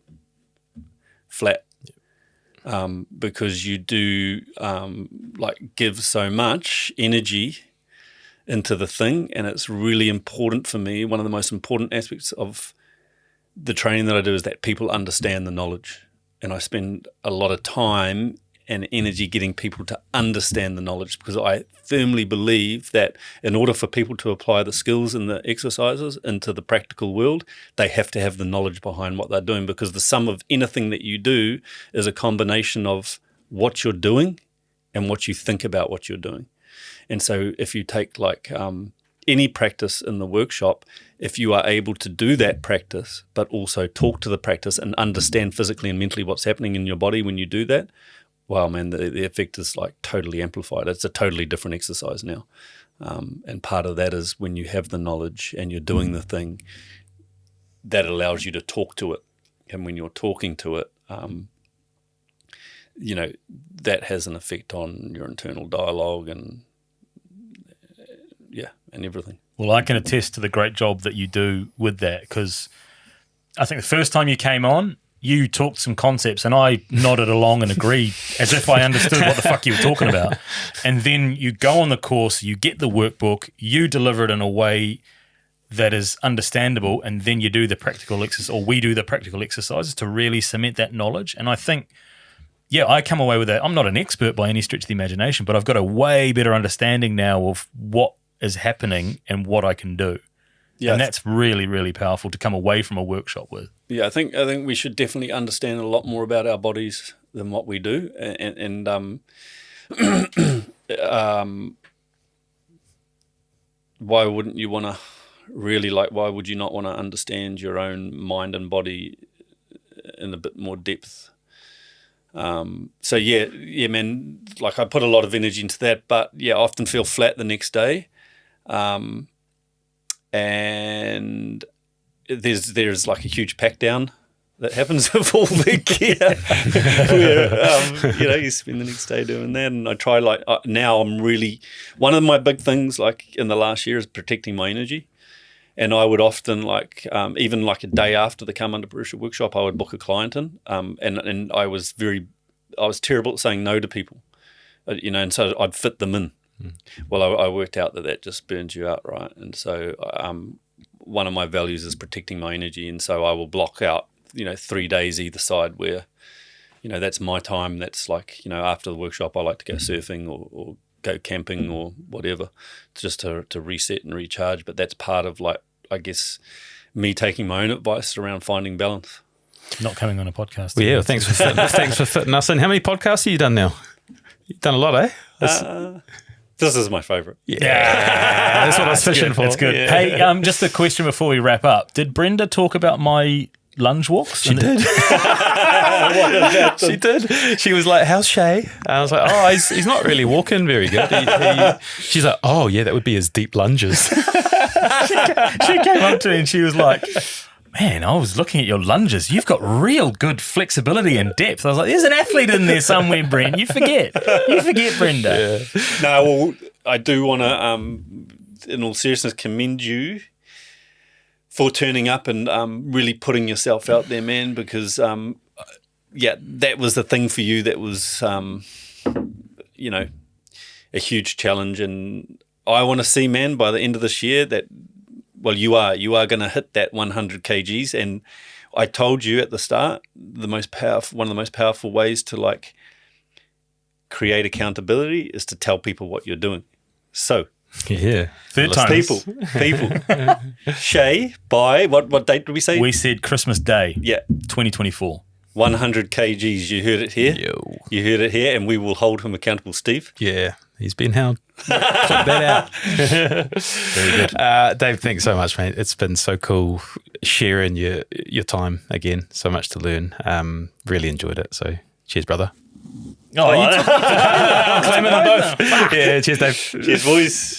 flat. Because you do give so much energy into the thing, and it's really important for me. One of the most important aspects of the training that I do is that people understand the knowledge, and I spend a lot of time and energy getting people to understand the knowledge, because I firmly believe that in order for people to apply the skills and the exercises into the practical world, they have to have the knowledge behind what they're doing, because the sum of anything that you do is a combination of what you're doing and what you think about what you're doing. And so if you take any practice in the workshop, if you are able to do that practice, but also talk to the practice and understand physically and mentally what's happening in your body when you do that, wow, man, the effect is totally amplified. It's a totally different exercise now. And part of that is when you have the knowledge and you're doing the thing, that allows you to talk to it. And when you're talking to it, that has an effect on your internal dialogue and everything. Well, I can attest to the great job that you do with that, because I think the first time you came on, you talked some concepts and I nodded along and agreed as if I understood what the fuck you were talking about. And then you go on the course, you get the workbook, you deliver it in a way that is understandable, and then you do the practical exercise, or we do the practical exercises to really cement that knowledge. And I think, I come away with that. I'm not an expert by any stretch of the imagination, but I've got a way better understanding now of what is happening and what I can do. Yeah, and that's really, really powerful to come away from a workshop with. Yeah, I think we should definitely understand a lot more about our bodies than what we do, and why wouldn't you want to really why would you not want to understand your own mind and body in a bit more depth? So yeah, man. I put a lot of energy into that, but I often feel flat the next day. And there's a huge pack down that happens with all the gear where you spend the next day doing that. And I try now I'm really, one of my big things in the last year is protecting my energy. And I would often even a day after the Come Under Pressure workshop, I would book a client in, and I was terrible at saying no to people, and so I'd fit them in. Well, I worked out that just burns you out, right? And so one of my values is protecting my energy, and so I will block out 3 days either side where that's my time. That's after the workshop I like to go surfing or go camping or whatever, just to reset and recharge. But that's part of I guess me taking my own advice around finding balance. Not coming on a podcast. Well, yeah, thanks for fitting us in. How many podcasts have you done now? You've done a lot, eh? This is my favourite. Yeah, that's what I was fishing for. That's good. Yeah. Hey, just a question before we wrap up. Did Brenda talk about my lunge walks? She did. She did. She was like, "How's Shay?" I was like, "Oh, he's not really walking very good." She's like, "Oh, yeah, that would be his deep lunges." She came up to me and she was like, "Man, I was looking at your lunges. You've got real good flexibility and depth." I was like, "There's an athlete in there somewhere, Brent. You forget, Brenda." Yeah. No, well, I do want to, in all seriousness, commend you for turning up and really putting yourself out there, man, because, that was the thing for you that was, a huge challenge. And I want to see, man, by the end of this year that, well, you are going to hit that 100 kgs. And I told you at the start, one of the most powerful ways to create accountability is to tell people what you're doing. So, yeah, third time, people. Shay, by what date did we say? We said Christmas Day. Yeah, 2024. 100 kgs. You heard it here. Yo. You heard it here, and we will hold him accountable, Steve. Yeah, he's been held. Check that out. Very good. Dave, thanks so much, mate. It's been so cool sharing your time again. So much to learn. Really enjoyed it. So cheers, brother. Oh, Claiming them both. Yeah, cheers, Dave. Cheers, boys.